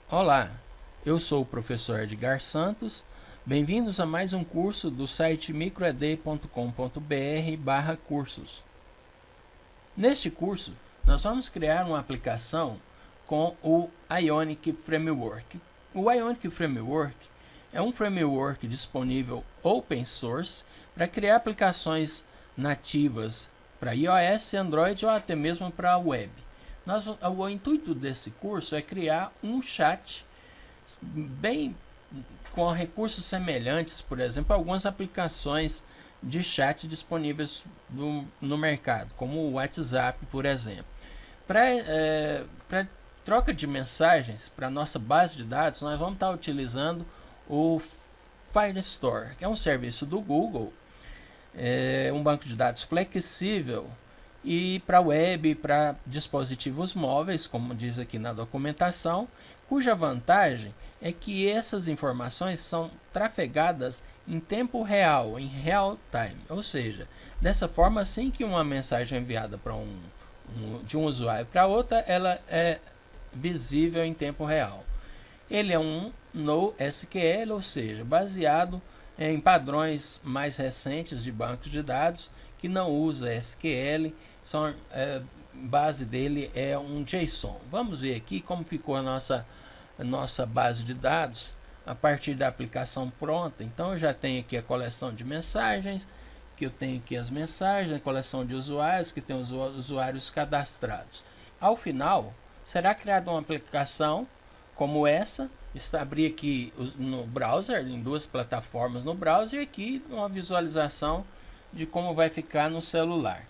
Olá, eu sou o professor Edgar Santos. Bem-vindos a mais um curso do site microed.com.br/cursos. Neste curso, nós vamos criar uma aplicação com o Ionic Framework. O Ionic Framework é um framework disponível open source para criar aplicações nativas para iOS, Android ou até mesmo para a web. O intuito desse curso é criar um chat bem com recursos semelhantes, por exemplo, a algumas aplicações de chat disponíveis no mercado, como o WhatsApp, por exemplo. Para troca de mensagens para nossa base de dados, nós vamos estar utilizando o Firestore, que é um serviço do Google, um banco de dados flexível e para web e para dispositivos móveis, como diz aqui na documentação, cuja vantagem é que essas informações são trafegadas em tempo real, em real time, ou seja, dessa forma, assim que uma mensagem é enviada de um usuário para outra, ela é visível em tempo real. Ele é um NoSQL, ou seja, baseado em padrões mais recentes de bancos de dados que não usa SQL, base dele é um JSON. Vamos ver aqui como ficou a nossa base de dados a partir da aplicação pronta. Então eu já tenho aqui a coleção de mensagens, que eu tenho aqui as mensagens, a coleção de usuários, que tem os usuários cadastrados. Ao final, será criada uma aplicação como essa. Abrir aqui no browser, em duas plataformas no browser, e aqui uma visualização de como vai ficar no celular.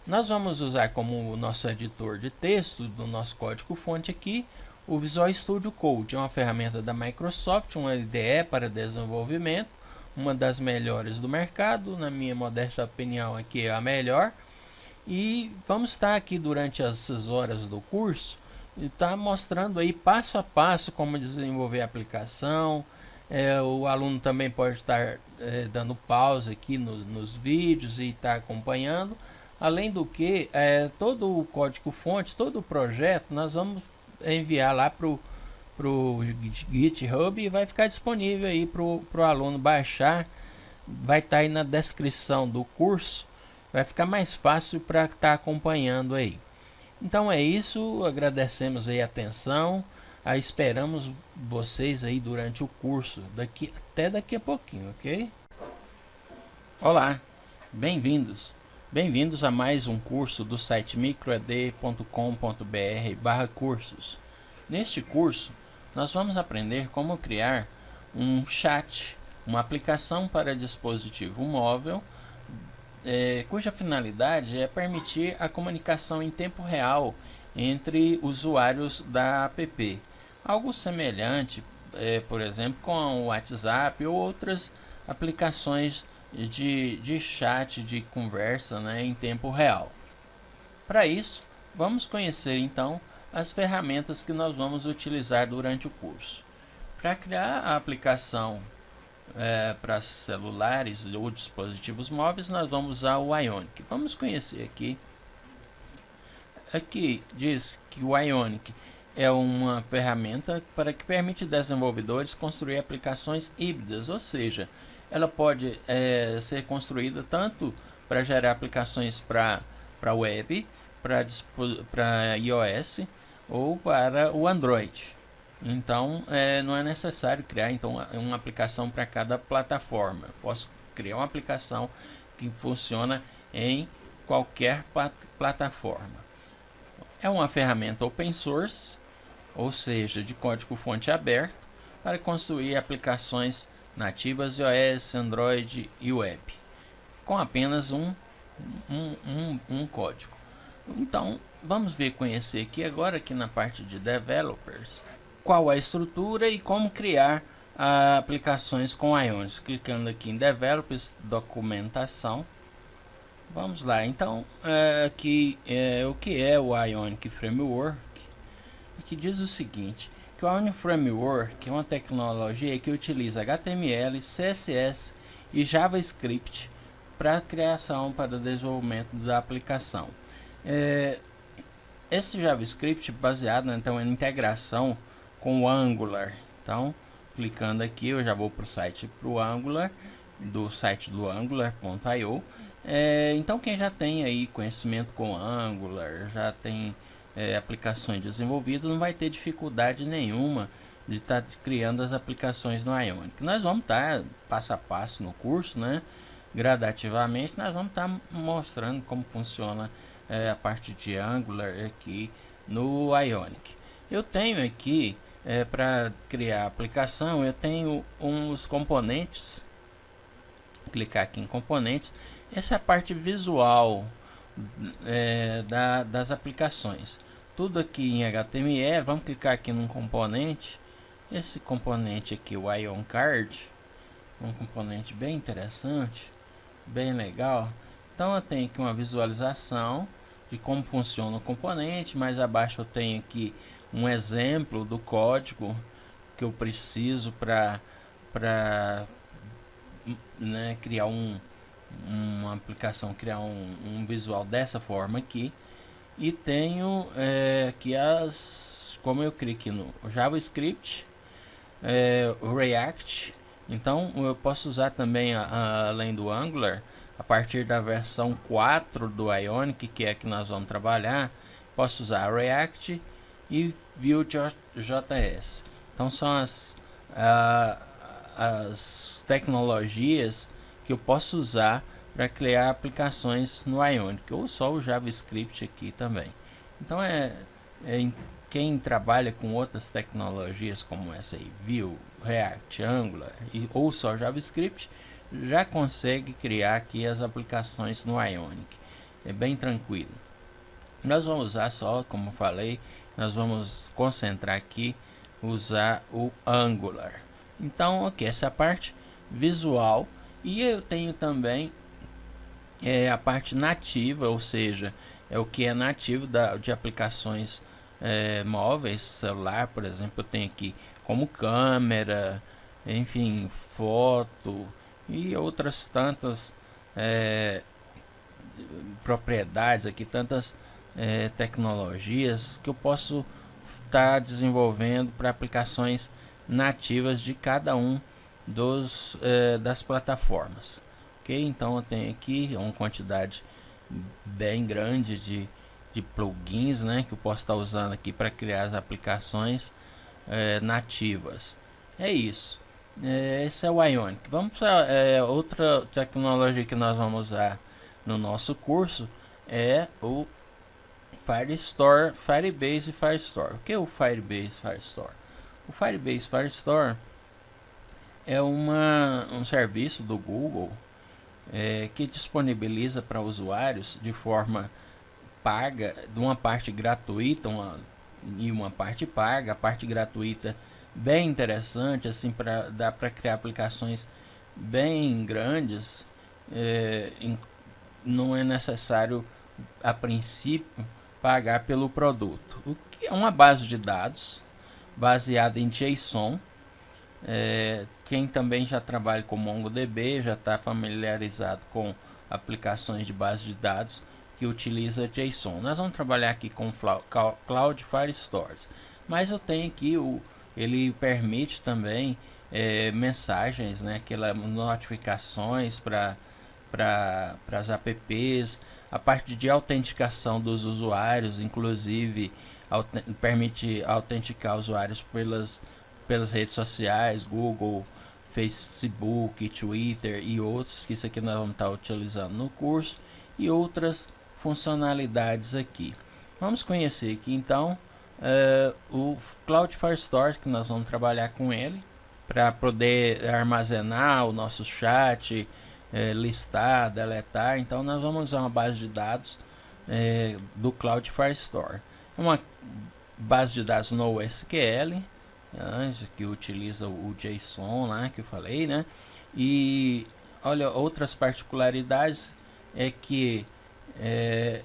Nós vamos usar como nosso editor de texto do nosso código-fonte aqui o Visual Studio Code, é uma ferramenta da Microsoft, uma IDE para desenvolvimento, uma das melhores do mercado, na minha modesta opinião aqui é a melhor. E vamos estar aqui durante essas horas do curso e está mostrando aí passo a passo como desenvolver a aplicação. O aluno também pode estar dando pausa aqui nos vídeos e estar acompanhando. Além do que, todo o código-fonte, todo o projeto, nós vamos enviar lá para o GitHub e vai ficar disponível aí para o aluno baixar. Vai estar aí na descrição do curso, vai ficar mais fácil para estar acompanhando aí. Então é isso, agradecemos aí a atenção, esperamos vocês aí durante o curso, até daqui a pouquinho, ok? Olá, bem-vindos! Bem-vindos a mais um curso do site microed.com.br/cursos. Neste curso, nós vamos aprender como criar um chat, uma aplicação para dispositivo móvel, cuja finalidade é permitir a comunicação em tempo real entre usuários da app. Algo semelhante, por exemplo, com o WhatsApp ou outras aplicações de chat, de conversa, em tempo real. Para isso, vamos conhecer então as ferramentas que nós vamos utilizar durante o curso. Para criar a aplicação para celulares ou dispositivos móveis, nós vamos usar o Ionic. Vamos conhecer aqui. Aqui diz que o Ionic é uma ferramenta que permite desenvolvedores construir aplicações híbridas, ou seja, ela pode ser construída tanto para gerar aplicações para web, para iOS ou para o Android. Então não é necessário criar uma aplicação para cada plataforma. Eu posso criar uma aplicação que funciona em qualquer plataforma. É uma ferramenta open source, ou seja, de código-fonte aberto, para construir aplicações nativas iOS, Android e web, com apenas um código. Então, vamos conhecer aqui agora, aqui na parte de Developers, qual a estrutura e como criar aplicações com Ionic. Clicando aqui em Developers, documentação. Vamos lá, então, aqui o que é o Ionic Framework, que diz o seguinte, que o Ionic Framework é uma tecnologia que utiliza HTML, CSS e JavaScript para a criação, para o desenvolvimento da aplicação. esse JavaScript baseado, né, então, em integração com o Angular. Então, clicando aqui, eu já vou para o site do Angular, do site do Angular.io. Então, quem já tem aí conhecimento com Angular, já tem aplicações desenvolvidas, não vai ter dificuldade nenhuma de estar criando as aplicações no Ionic. Nós vamos estar passo a passo no curso, né? Gradativamente, nós vamos estar mostrando como funciona a parte de Angular aqui no Ionic. Eu tenho aqui, para criar a aplicação, eu tenho uns componentes. Clicar aqui em componentes. Essa é a parte visual das aplicações. Tudo aqui em HTML. Vamos clicar aqui num componente. Esse componente aqui, o Ion Card, um componente bem interessante, bem legal. Então eu tenho aqui uma visualização de como funciona o componente. Mais abaixo eu tenho aqui um exemplo do código que eu preciso para né, criar uma aplicação, criar um visual dessa forma aqui. E tenho aqui como eu clico no JavaScript, o React. Então eu posso usar também, além do Angular, a partir da versão 4 do Ionic, que é que nós vamos trabalhar, posso usar React e Vue.js. Então são as tecnologias que eu posso usar para criar aplicações no Ionic, ou só o JavaScript aqui também. Então quem trabalha com outras tecnologias como essa aí, Vue, React, Angular ou só JavaScript, já consegue criar aqui as aplicações no Ionic. É bem tranquilo. Nós vamos usar só, como falei, nós vamos concentrar aqui, usar o Angular. Então, ok, essa é a parte visual. E eu tenho também a parte nativa, ou seja, é o que é nativo de aplicações móveis, celular, por exemplo. Eu tenho aqui como câmera, enfim, foto e outras tantas propriedades aqui, tantas tecnologias que eu posso estar desenvolvendo para aplicações nativas de cada um das plataformas. Ok, então eu tenho aqui uma quantidade bem grande de plugins, né, que eu posso estar usando aqui para criar as aplicações nativas. É isso. Esse é o Ionic. Vamos para outra tecnologia que nós vamos usar no nosso curso, é o Firestore, Firebase Firestore. O que é o Firebase Firestore? O Firebase Firestore é um serviço do Google que disponibiliza para usuários de forma paga, de uma parte gratuita e uma parte paga. A parte gratuita bem interessante, assim, dá para criar aplicações bem grandes. Não é necessário a princípio pagar pelo produto. O que é uma base de dados baseada em JSON. Quem também já trabalha com MongoDB já está familiarizado com aplicações de base de dados que utiliza JSON. Nós vamos trabalhar aqui com Cloud Firestore, mas eu tenho aqui ele permite também mensagens, né, aquelas notificações para as apps, a parte de autenticação dos usuários, inclusive permite autenticar usuários pelas redes sociais, Google, Facebook, Twitter e outros, que isso aqui nós vamos estar utilizando no curso, e outras funcionalidades aqui. Vamos conhecer aqui então o Cloud Firestore, que nós vamos trabalhar com ele para poder armazenar o nosso chat, listar, deletar. Então nós vamos usar uma base de dados do Cloud Firestore, uma base de dados NoSQL, que utiliza o JSON lá que eu falei, né? E olha, outras particularidades é que é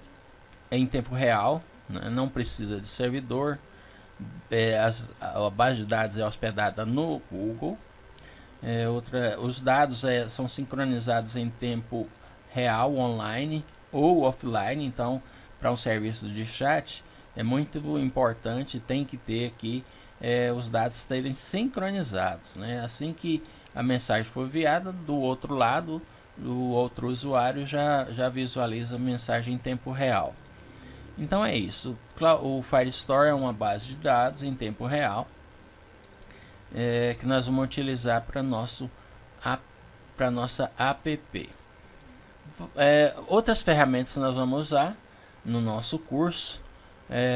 em tempo real, né? Não precisa de servidor. A base de dados é hospedada no Google. Os dados são sincronizados em tempo real, online ou offline. Então, para um serviço de chat, é muito importante, tem que ter aqui os dados estarem sincronizados, né? Assim que a mensagem for enviada, do outro lado, o outro usuário já visualiza a mensagem em tempo real. Então é isso. O Firestore é uma base de dados em tempo real que nós vamos utilizar para nossa app. Outras ferramentas que nós vamos usar no nosso curso,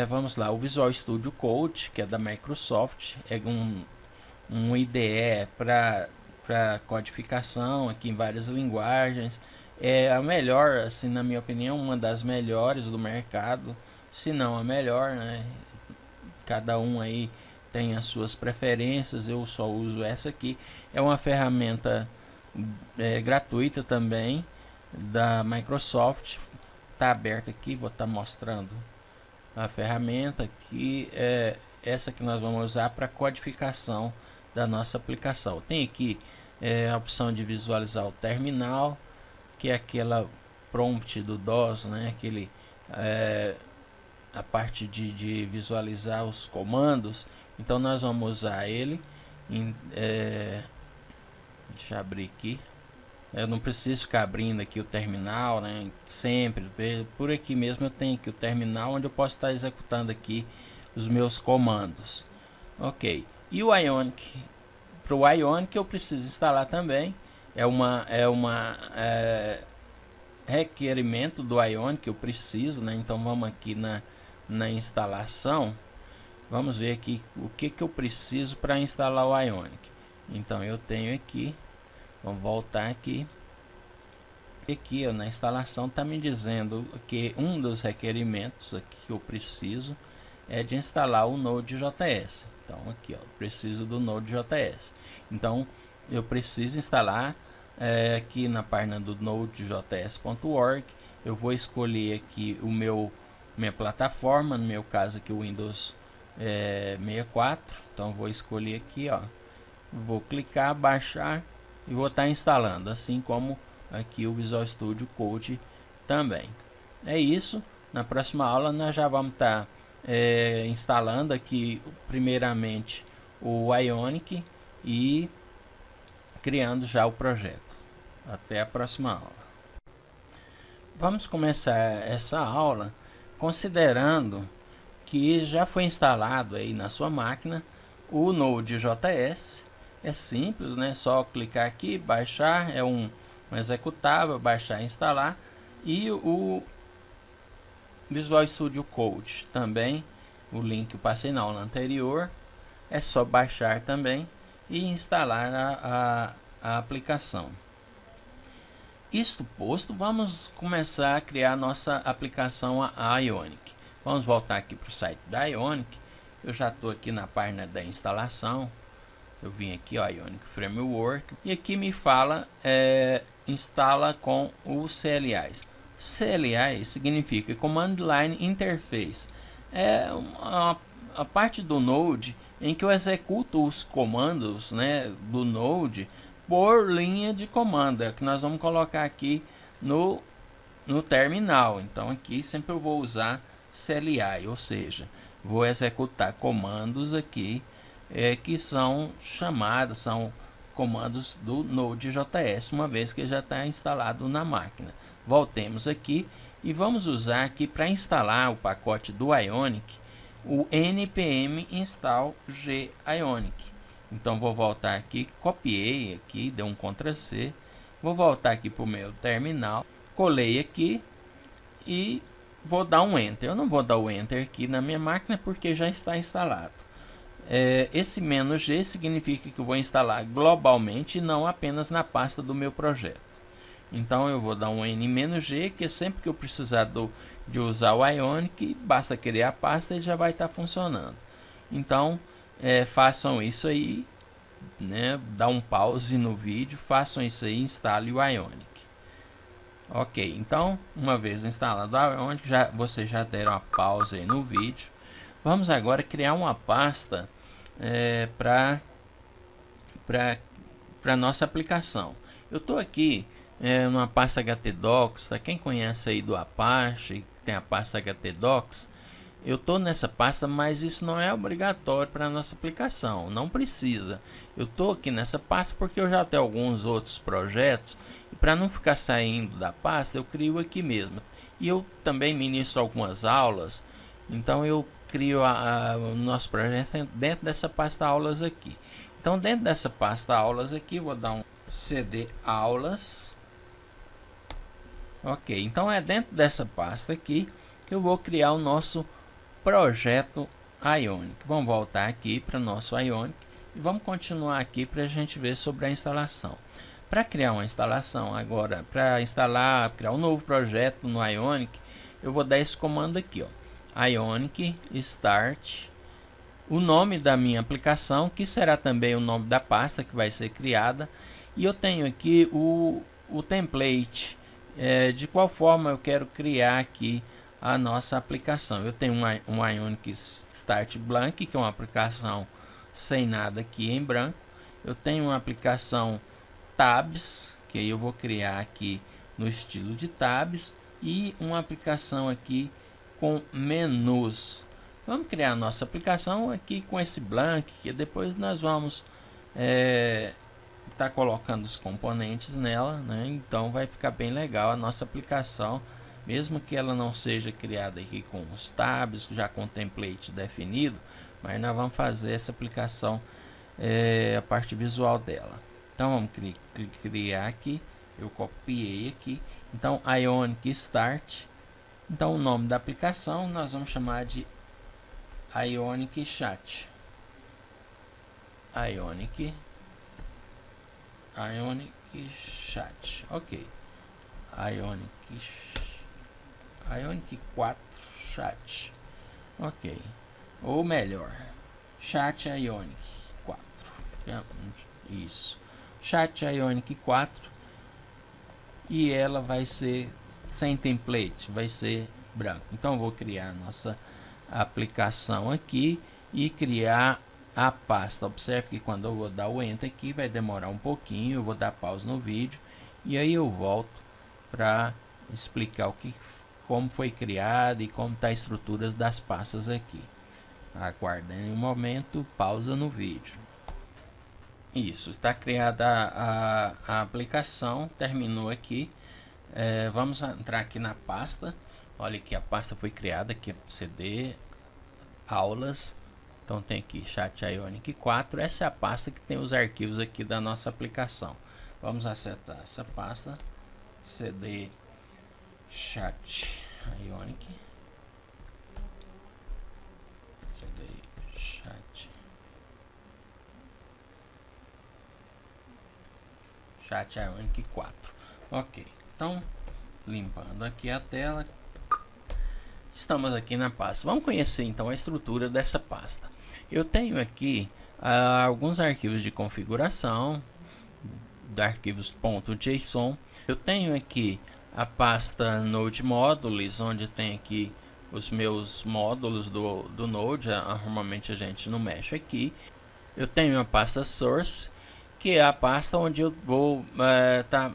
vamos lá, o Visual Studio Code, que é da Microsoft, é um IDE para codificação aqui em várias linguagens. É a melhor, assim, na minha opinião, uma das melhores do mercado, se não a melhor, né? Cada um aí tem as suas preferências, eu só uso essa aqui. É uma ferramenta gratuita também, da Microsoft. Está aberta aqui, vou estar mostrando a ferramenta que é essa que nós vamos usar para codificação da nossa aplicação. Tem aqui a opção de visualizar o terminal, que é aquela prompt do DOS, né? A parte de visualizar os comandos. Então nós vamos usar ele deixa eu abrir aqui. Eu não preciso ficar abrindo aqui o terminal, né? Sempre, por aqui mesmo eu tenho aqui o terminal onde eu posso estar executando aqui os meus comandos. Ok. E o Ionic? Para o Ionic eu preciso instalar também. É uma requerimento do Ionic que eu preciso, né? Então vamos aqui na instalação. Vamos ver aqui o que eu preciso para instalar o Ionic. Então eu tenho aqui, vamos voltar aqui. Aqui na instalação está me dizendo que um dos requerimentos aqui que eu preciso é de instalar o Node.js. Então aqui, ó, preciso do Node.js. Então eu preciso instalar aqui na página do nodejs.org. Eu vou escolher aqui minha plataforma, no meu caso aqui o Windows 64. Então vou escolher aqui, ó, vou clicar, baixar e vou estar instalando, assim como aqui o Visual Studio Code também. É isso. Na próxima aula nós já vamos estar instalando aqui primeiramente o Ionic e criando já o projeto. Até a próxima aula. Vamos começar essa aula considerando que já foi instalado aí na sua máquina o Node.js. É simples, né? Só clicar aqui, baixar, é um executável, baixar e instalar. E o Visual Studio Code também, o link eu passei na aula anterior, é só baixar também e instalar a aplicação. Isto posto, vamos começar a criar nossa aplicação a Ionic. Vamos voltar aqui para o site da Ionic. Eu já estou aqui na página da instalação. Eu vim aqui, ó, Ionic Framework, e aqui me fala instala com o CLI. CLI significa Command Line Interface. É a parte do Node em que eu executo os comandos, né, do Node por linha de comando. É que nós vamos colocar aqui no terminal. Então aqui sempre eu vou usar CLI, ou seja, vou executar comandos aqui que são chamados, são comandos do Node.js, uma vez que já está instalado na máquina. Voltemos aqui e vamos usar aqui para instalar o pacote do Ionic, o npm install g Ionic. Então vou voltar aqui, copiei aqui, dei um Ctrl+C, vou voltar aqui para o meu terminal, colei aqui e vou dar um Enter. Eu não vou dar o Enter aqui na minha máquina porque já está instalado. Esse "-g" significa que eu vou instalar globalmente e não apenas na pasta do meu projeto. Então eu vou dar um "-g", que sempre que eu precisar de usar o Ionic, basta criar a pasta e já vai estar funcionando. Então façam isso aí, né? Dá um pause no vídeo, façam isso aí, instale o Ionic. Ok, então uma vez instalado o Ionic, vocês já deram a pausa aí no vídeo. Vamos agora criar uma pasta para nossa aplicação. Eu estou aqui numa pasta htdocs. Quem conhece aí do Apache, tem a pasta htdocs, eu estou nessa pasta, mas isso não é obrigatório para a nossa aplicação, não precisa. Eu estou aqui nessa pasta porque eu já tenho alguns outros projetos, e para não ficar saindo da pasta, eu crio aqui mesmo. E eu também ministro algumas aulas, então eu crio o nosso projeto dentro dessa pasta aulas aqui. Então dentro dessa pasta aulas aqui, vou dar um cd aulas. Ok, então é dentro dessa pasta aqui que eu vou criar o nosso projeto Ionic. Vamos voltar aqui para o nosso Ionic e vamos continuar aqui para a gente ver sobre a instalação. Para criar uma instalação agora, para criar um novo projeto no Ionic, eu vou dar esse comando aqui, ó, Ionic Start, o nome da minha aplicação, que será também o nome da pasta que vai ser criada, e eu tenho aqui o template, de qual forma eu quero criar aqui a nossa aplicação. Eu tenho um Ionic Start Blank, que é uma aplicação sem nada aqui em branco. Eu tenho uma aplicação Tabs, que eu vou criar aqui no estilo de Tabs, e uma aplicação aqui com menus. Vamos criar a nossa aplicação aqui com esse blank, que depois nós vamos tá colocando os componentes nela, né? Então vai ficar bem legal a nossa aplicação, mesmo que ela não seja criada aqui com os tabs, já com template definido, mas nós vamos fazer essa aplicação, a parte visual dela. Então vamos criar aqui, eu copiei aqui, então Ionic Start, então o nome da aplicação nós vamos chamar de Ionic Chat, Ionic Chat, ok, Ionic 4 Chat, ok, ou melhor, Chat Ionic 4, isso, Chat Ionic 4, e ela vai ser sem template, vai ser branco. Então eu vou criar a nossa aplicação aqui e criar a pasta. Observe que quando eu vou dar o enter aqui vai demorar um pouquinho, eu vou dar pausa no vídeo e aí eu volto para explicar como foi criado e como está a estrutura das pastas aqui. Aguardem um momento, pausa no vídeo. Isso, está criada a aplicação, terminou aqui. Vamos entrar aqui na pasta. Olha que a pasta foi criada aqui, CD aulas. Então tem aqui Chat Ionic 4, essa é a pasta que tem os arquivos aqui da nossa aplicação. Vamos acessar essa pasta, CD Chat Ionic, CD Chat Ionic 4. Ok, então limpando aqui a tela, estamos aqui na pasta. Vamos conhecer então a estrutura dessa pasta. Eu tenho aqui alguns arquivos de configuração, de arquivos .json. Eu tenho aqui a pasta Node Modules, onde tem aqui os meus módulos do Node. Normalmente a gente não mexe aqui. Eu tenho a pasta Source, que é a pasta onde eu vou estar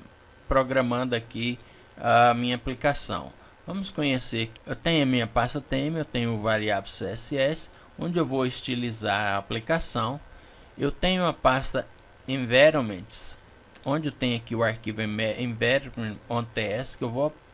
programando aqui a minha aplicação. Vamos conhecer. Eu tenho a minha pasta theme, eu tenho o variável CSS, onde eu vou estilizar a aplicação. Eu tenho a pasta environments, onde eu tenho aqui o arquivo environment.ts,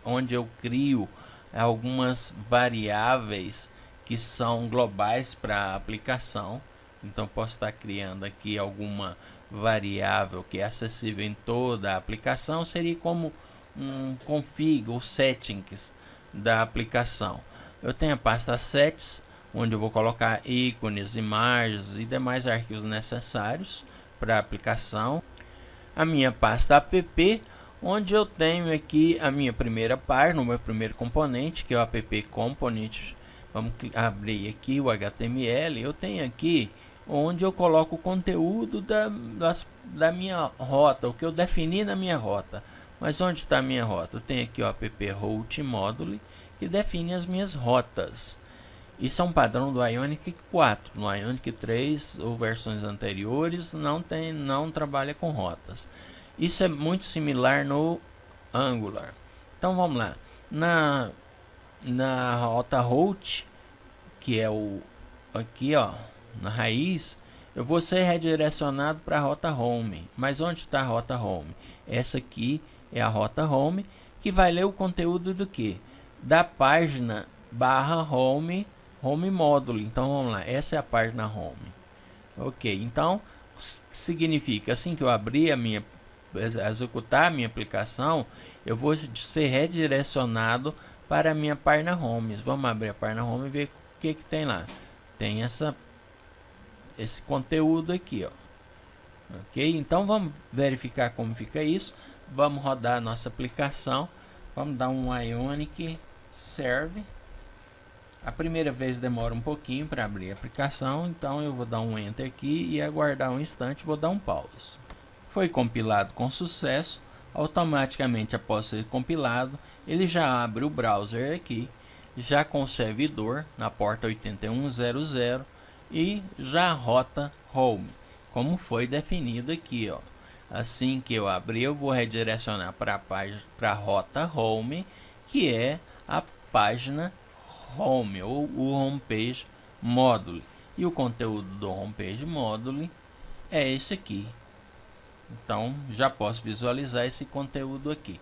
onde eu crio algumas variáveis que são globais para a aplicação. Então posso estar criando aqui alguma variável que é acessível em toda a aplicação, seria como um config ou settings da aplicação. Eu tenho a pasta assets, onde eu vou colocar ícones, imagens e demais arquivos necessários para a aplicação. A minha pasta app, onde eu tenho aqui a minha primeira parte, o meu primeiro componente, que é o app component. Vamos abrir aqui o HTML. Eu tenho aqui onde eu coloco o conteúdo da minha rota, o que eu defini na minha rota. Mas onde está a minha rota? Eu tenho aqui o app route module, que define as minhas rotas. Isso é um padrão do Ionic 4. No Ionic 3 ou versões anteriores não trabalha com rotas. Isso é muito similar no Angular. Então vamos lá. Na rota route, que é o aqui, ó, na raiz, eu vou ser redirecionado para a rota home. Mas onde está a rota home? Essa aqui é a rota home, que vai ler o conteúdo do que? Da página barra home módulo. Então vamos lá, essa é a página home. Ok, então significa assim que eu abrir a minha, executar a minha aplicação, eu vou ser redirecionado para a minha página home. Vamos abrir a página home e ver o que tem lá. Tem esse conteúdo aqui, ó. Ok, então vamos verificar como fica isso. Vamos rodar a nossa aplicação. Vamos dar um Ionic Serve. A primeira vez demora um pouquinho para abrir a aplicação, então eu vou dar um Enter aqui e aguardar um instante, vou dar um pause. Foi compilado com sucesso. Automaticamente após ser compilado, ele já abre o browser aqui, já com o servidor na porta 8100 e já rota home, como foi definido aqui, ó. Assim que eu abrir, eu vou redirecionar para a rota home, que é a página home ou o homepage module, e o conteúdo do homepage module é esse aqui. Então já posso visualizar esse conteúdo aqui.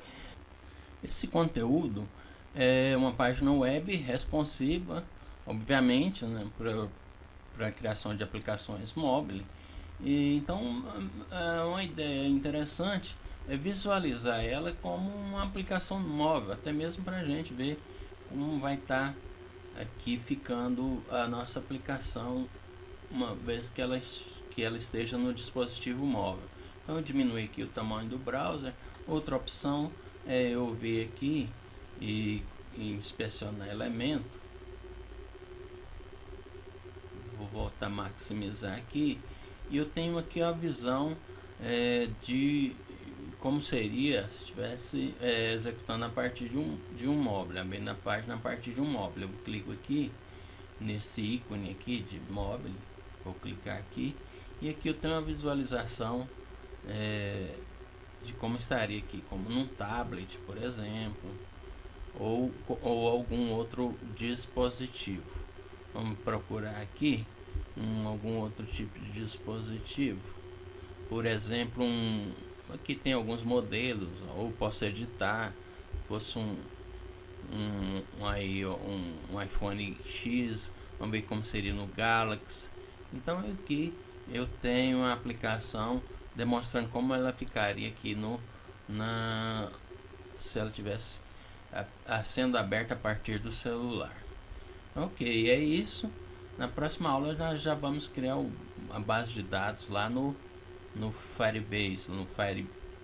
Esse conteúdo é uma página web responsiva, obviamente, né, para a criação de aplicações móveis. E então uma ideia interessante é visualizar ela como uma aplicação móvel, até mesmo para a gente ver como vai estar aqui ficando a nossa aplicação uma vez que ela esteja no dispositivo móvel. Então eu diminui aqui o tamanho do browser. Outra opção é eu vir aqui e inspecionar elemento. Vou voltar a maximizar aqui e eu tenho aqui a visão de como seria se estivesse executando a partir de um móvel, abrindo a página a partir de um móvel. Eu clico aqui nesse ícone aqui de móvel, vou clicar aqui e aqui eu tenho uma visualização de como estaria aqui, como num tablet, por exemplo, ou algum outro dispositivo. Vamos procurar aqui algum outro tipo de dispositivo, por exemplo, aqui tem alguns modelos, ou posso editar, fosse um iPhone X, vamos ver como seria no Galaxy. Então aqui eu tenho a aplicação demonstrando como ela ficaria aqui se ela tivesse sendo aberta a partir do celular. Ok, é isso. Na próxima aula nós já vamos criar a base de dados lá no Firebase, no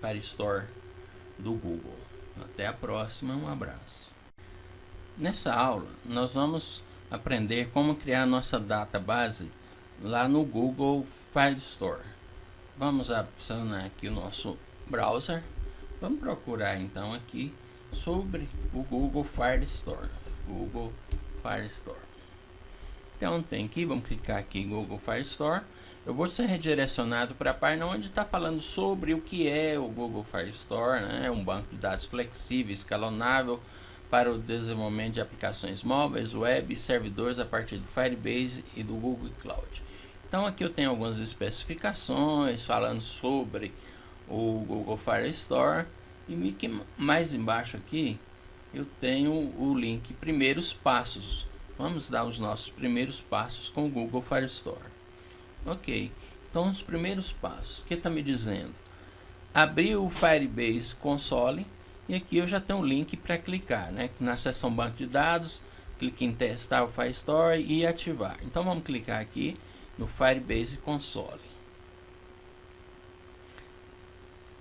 Firestore do Google. Até a próxima, um abraço. Nessa aula nós vamos aprender como criar nossa database lá no Google Firestore. Vamos adicionar aqui o nosso browser. Vamos procurar então aqui sobre o Google Firestore. Google Firestore. Então tem aqui, vamos clicar aqui em Google Firestore. Eu vou ser redirecionado para a página onde está falando sobre o que é o Google Firestore, né? É um banco de dados flexível, escalonável para o desenvolvimento de aplicações móveis, web e servidores a partir do Firebase e do Google Cloud. Então aqui eu tenho algumas especificações falando sobre o Google Firestore e mais embaixo aqui eu tenho o link Primeiros Passos. Vamos dar os nossos primeiros passos com o Google Firestore. Ok, então os primeiros passos, o que está me dizendo? Abrir o Firebase Console e aqui eu já tenho um link para clicar, né? Na seção banco de dados, clique em testar o Firestore e ativar. Então vamos clicar aqui no Firebase Console.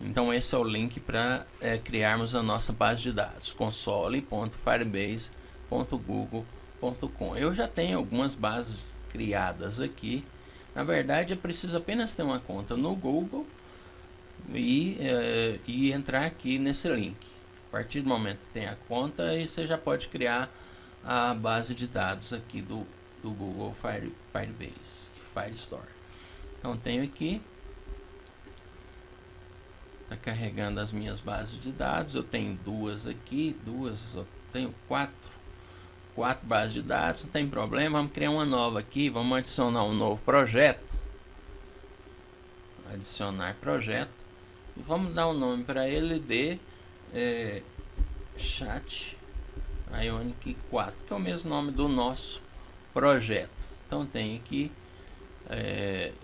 Então esse é o link para criarmos a nossa base de dados, console.firebase.google.com. Eu já tenho algumas bases criadas aqui. Na verdade é preciso apenas ter uma conta no Google e entrar aqui nesse link. A partir do momento que tem a conta, aí você já pode criar a base de dados aqui do Google Firebase Firestore. Então tenho aqui, está carregando as minhas bases de dados. Eu tenho duas aqui, eu tenho 4 4 bases de dados, não tem problema. Vamos criar uma nova aqui, vamos adicionar um novo projeto. Adicionar projeto. E vamos dar um nome para ele de Chat Ionic 4, que é o mesmo nome do nosso projeto. Então tem aqui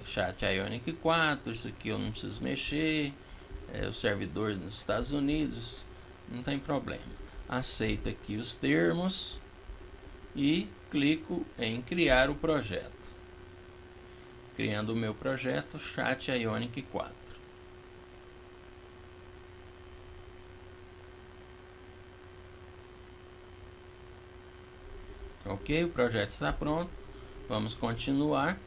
Chat Ionic 4, isso aqui eu não preciso mexer, o servidor nos Estados Unidos, não tem problema. Aceito aqui os termos e clico em criar o projeto. Criando o meu projeto Chat Ionic 4. Ok, o projeto está pronto. Vamos continuar.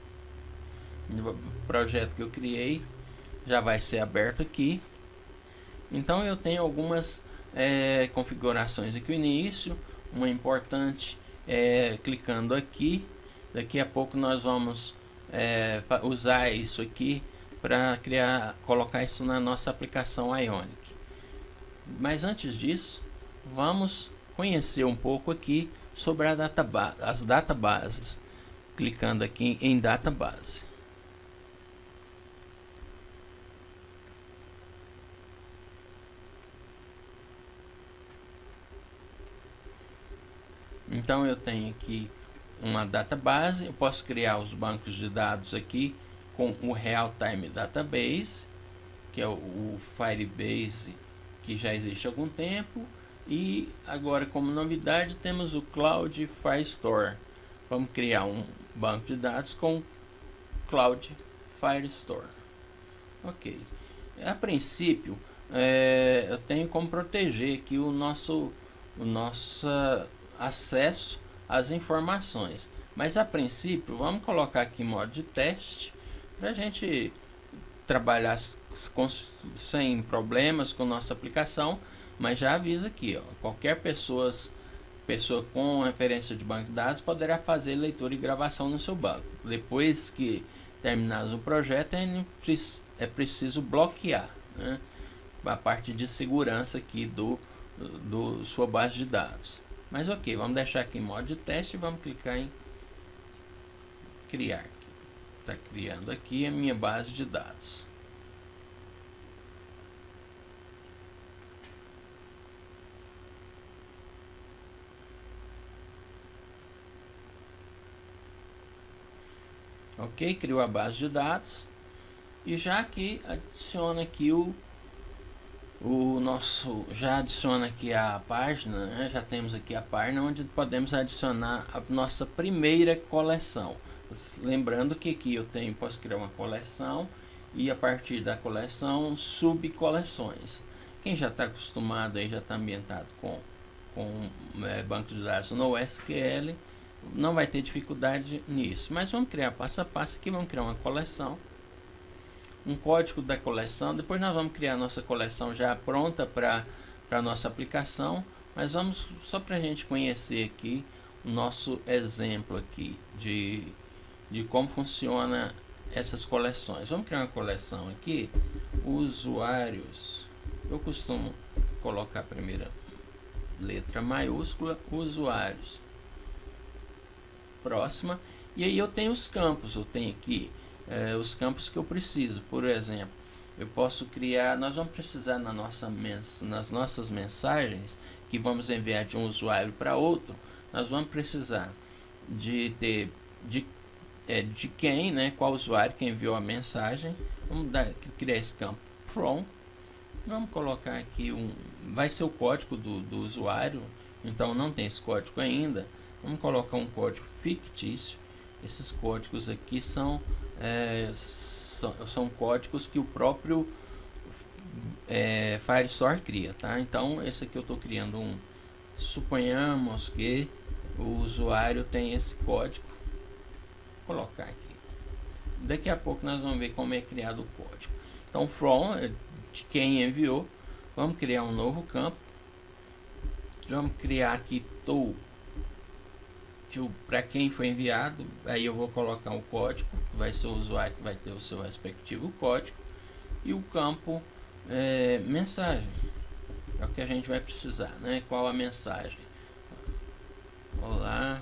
O projeto que eu criei já vai ser aberto aqui. Então eu tenho algumas configurações aqui no início. Uma importante clicando aqui. Daqui a pouco nós vamos usar isso aqui para colocar isso na nossa aplicação Ionic. Mas antes disso, vamos conhecer um pouco aqui sobre as databases. Clicando aqui em database. Então eu tenho aqui uma database, eu posso criar os bancos de dados aqui com o Real Time Database, que é o Firebase, que já existe há algum tempo, e agora como novidade temos o Cloud Firestore. Vamos criar um banco de dados com Cloud Firestore. Ok. A princípio, eu tenho como proteger aqui o nosso acesso às informações. Mas a princípio, vamos colocar aqui modo de teste para a gente trabalhar sem problemas com nossa aplicação. Mas já avisa aqui, ó, qualquer pessoa com referência de banco de dados poderá fazer leitura e gravação no seu banco. Depois que terminar o projeto, é preciso bloquear, né, a parte de segurança aqui do sua base de dados. Mas ok, vamos deixar aqui em modo de teste e vamos clicar em criar. Está criando aqui a minha base de dados. Ok, criou a base de dados e já aqui adiciona aqui já adiciona aqui a página, né? Já temos aqui a página onde podemos adicionar a nossa primeira coleção. Lembrando que aqui posso criar uma coleção e a partir da coleção subcoleções. Quem já está acostumado aí, já está ambientado com banco de dados no SQL, não vai ter dificuldade nisso. Mas vamos criar passo a passo aqui, vamos criar uma coleção, um código da coleção. Depois nós vamos criar nossa coleção já pronta para a nossa aplicação. Mas vamos só para a gente conhecer aqui o nosso exemplo aqui de como funciona essas coleções. Vamos criar uma coleção aqui, usuários. Eu costumo colocar a primeira letra maiúscula, usuários. Próxima, e aí eu tenho os campos, eu tenho aqui os campos que eu preciso. Por exemplo, eu posso criar, nós vamos precisar nas nossas mensagens que vamos enviar de um usuário para outro, nós vamos precisar de quem, né, qual usuário que enviou a mensagem. Vamos criar esse campo from, vamos colocar aqui vai ser o código do usuário, então não tem esse código ainda. Vamos colocar um código fictício. Esses códigos aqui são códigos que o próprio Firestore cria, tá? Então esse aqui eu estou criando suponhamos que o usuário tem esse código. Vou colocar aqui. Daqui a pouco nós vamos ver como é criado o código. Então from de quem enviou. Vamos criar um novo campo. Vamos criar aqui para quem foi enviado. Aí eu vou colocar o código, que vai ser o usuário que vai ter o seu respectivo código, e o campo mensagem, é o que a gente vai precisar, né? Qual a mensagem? Olá,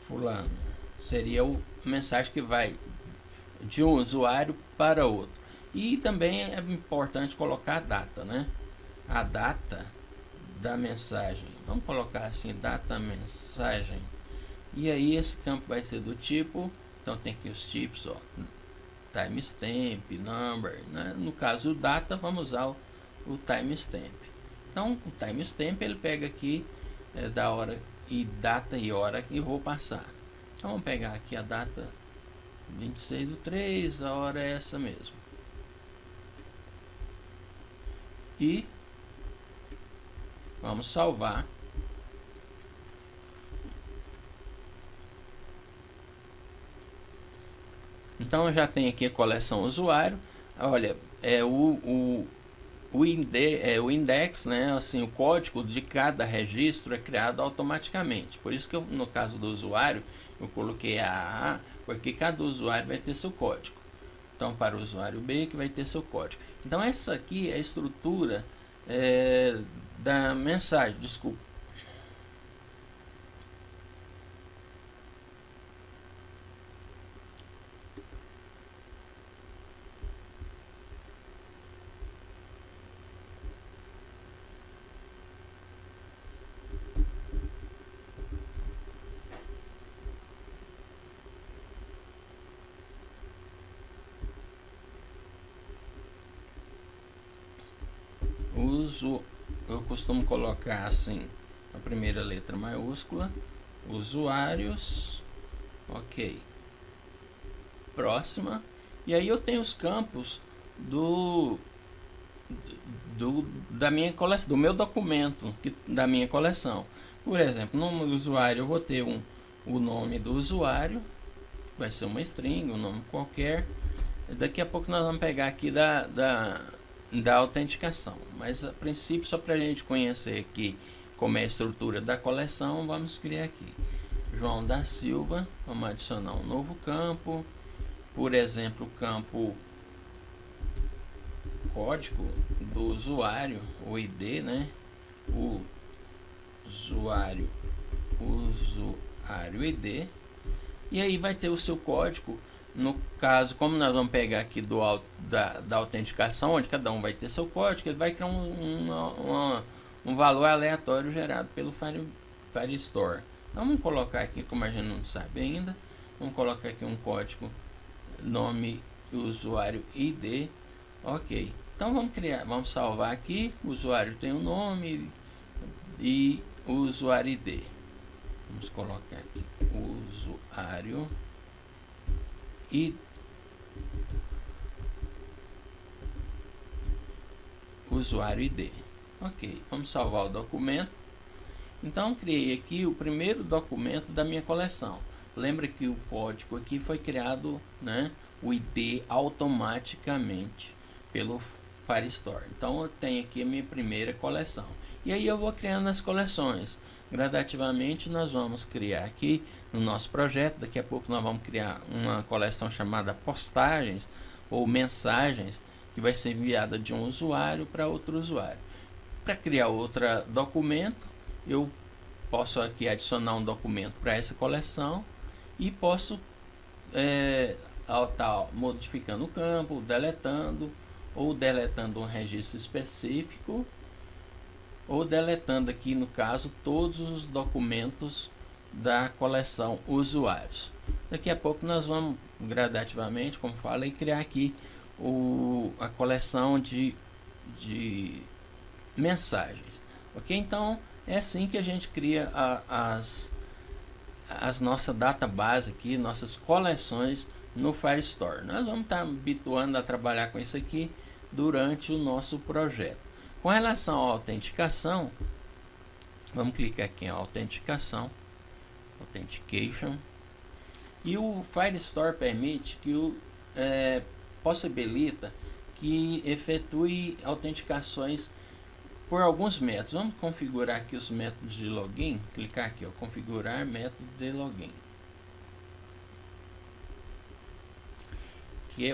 fulano. Seria a mensagem que vai de um usuário para outro. E também é importante colocar a data, né? A data da mensagem. Vamos colocar assim, data mensagem. E aí esse campo vai ser do tipo, então tem aqui os tipos, ó, timestamp, number, né? No caso o data, vamos usar o timestamp. Então o timestamp ele pega aqui da hora e data e hora que eu vou passar. Então vamos pegar aqui a data 26/3, a hora é essa mesmo. E vamos salvar. Então já tem aqui a coleção usuário. Olha, é o index, né? Assim, o código de cada registro é criado automaticamente. Por isso que eu, no caso do usuário, eu coloquei a porque cada usuário vai ter seu código. Então, para o usuário B, que vai ter seu código. Então, essa aqui é a estrutura da mensagem. Desculpa. Eu costumo colocar assim a primeira letra maiúscula, usuários, ok, próxima, e aí eu tenho os campos da minha coleção, do meu documento, da minha coleção. Por exemplo, no nome do usuário eu vou ter o nome do usuário, vai ser uma string, um nome qualquer. Daqui a pouco nós vamos pegar aqui da autenticação, mas a princípio, só para a gente conhecer aqui como é a estrutura da coleção, vamos criar aqui João da Silva. Vamos adicionar um novo campo, por exemplo, o campo código do usuário, o ID, né? O usuário ID, e aí vai ter o seu código. No caso, como nós vamos pegar aqui da autenticação, onde cada um vai ter seu código, ele vai criar um valor aleatório gerado pelo Firestore. Então vamos colocar aqui, como a gente não sabe ainda, vamos colocar aqui um código nome usuário ID, ok. Então vamos salvar aqui. O usuário tem o nome e o usuário ID. Vamos colocar aqui usuário e usuário ID. Ok, vamos salvar o documento. Então criei aqui o primeiro documento da minha coleção. Lembra que o código aqui foi criado, né, o ID automaticamente pelo Firestore. Então eu tenho aqui a minha primeira coleção. E aí eu vou criando as coleções. Gradativamente nós vamos criar aqui no nosso projeto. Daqui a pouco nós vamos criar uma coleção chamada postagens ou mensagens, que vai ser enviada de um usuário para outro usuário. Para criar outro documento, eu posso aqui adicionar um documento para essa coleção e posso estar modificando o campo, deletando, ou deletando um registro específico, ou deletando aqui, no caso, todos os documentos da coleção usuários. Daqui a pouco nós vamos gradativamente, como falei, criar aqui a coleção de mensagens. Ok? Então é assim que a gente cria as nossas database aqui, nossas coleções no Firestore. Nós vamos estar habituando a trabalhar com isso aqui durante o nosso projeto. Com relação à autenticação, vamos clicar aqui em autenticação, authentication, e o Firestore permite que possibilita que efetue autenticações por alguns métodos. Vamos configurar aqui os métodos de login. Clicar aqui, ó, configurar método de login.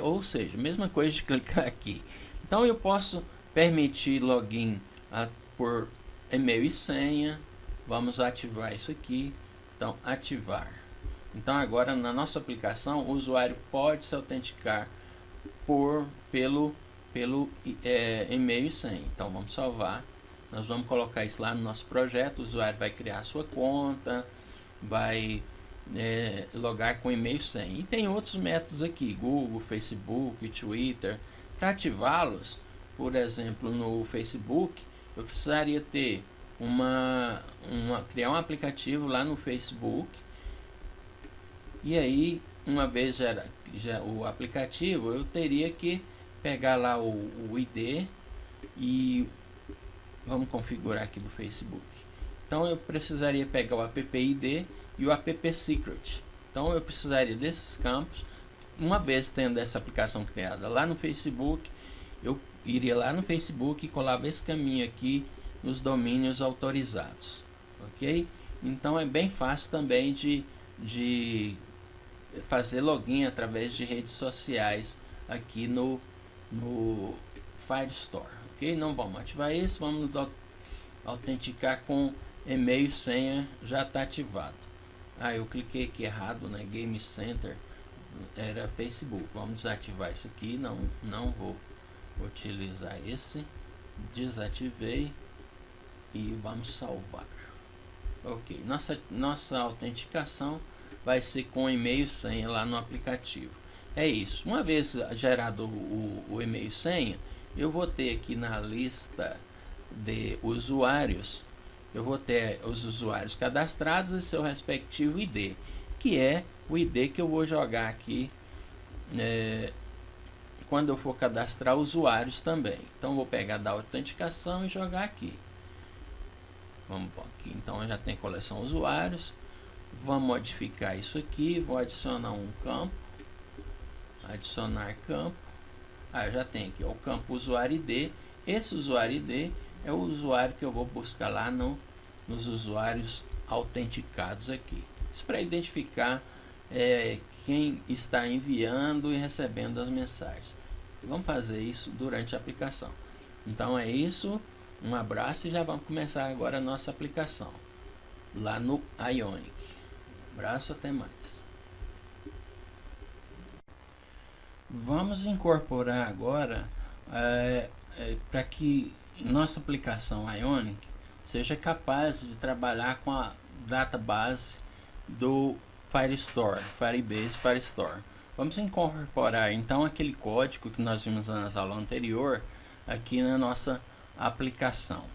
Ou seja, mesma coisa de clicar aqui. Então eu posso permitir login por e-mail e senha. Vamos ativar isso aqui. Então, ativar. Então, agora na nossa aplicação, o usuário pode se autenticar pelo e-mail e senha. Então, vamos salvar. Nós vamos colocar isso lá no nosso projeto. O usuário vai criar a sua conta, vai logar com e-mail e senha. E tem outros métodos aqui, Google, Facebook, Twitter. Para ativá-los, por exemplo, no Facebook, eu precisaria ter criar um aplicativo lá no Facebook. E aí, uma vez já o aplicativo, eu teria que pegar lá o ID e vamos configurar aqui do Facebook. Então eu precisaria pegar o app ID e o app secret. Então eu precisaria desses campos. Uma vez tendo essa aplicação criada lá no Facebook, eu iria lá no Facebook e colava esse caminho aqui nos domínios autorizados, ok? Então é bem fácil também de fazer login através de redes sociais aqui no Firestore, ok? Não vamos ativar isso, vamos autenticar com e-mail e senha, já está ativado. Eu cliquei aqui errado, né? Game Center era Facebook. Vamos desativar isso aqui, não vou utilizar esse, desativei e vamos salvar. Ok, nossa autenticação vai ser com e-mail e senha lá no aplicativo. É isso. Uma vez gerado o e-mail e senha, eu vou ter aqui na lista de usuários, eu vou ter os usuários cadastrados e seu respectivo ID, que é o ID que eu vou jogar aqui quando eu for cadastrar usuários também. Então vou pegar da autenticação e jogar aqui. Vamos aqui. Então já tem coleção usuários. Vamos modificar isso aqui. Vou adicionar um campo. Adicionar campo. Já tem aqui o campo usuário ID. Esse usuário ID é o usuário que eu vou buscar lá nos usuários autenticados aqui. Isso para identificar quem está enviando e recebendo as mensagens. Vamos fazer isso durante a aplicação. Então é isso. Um abraço e já vamos começar agora a nossa aplicação lá no Ionic. Abraço, até mais. Vamos incorporar agora para que nossa aplicação Ionic seja capaz de trabalhar com a database do Firestore, Firebase Firestore. Vamos incorporar então aquele código que nós vimos nas aulas anterior aqui na nossa aplicação.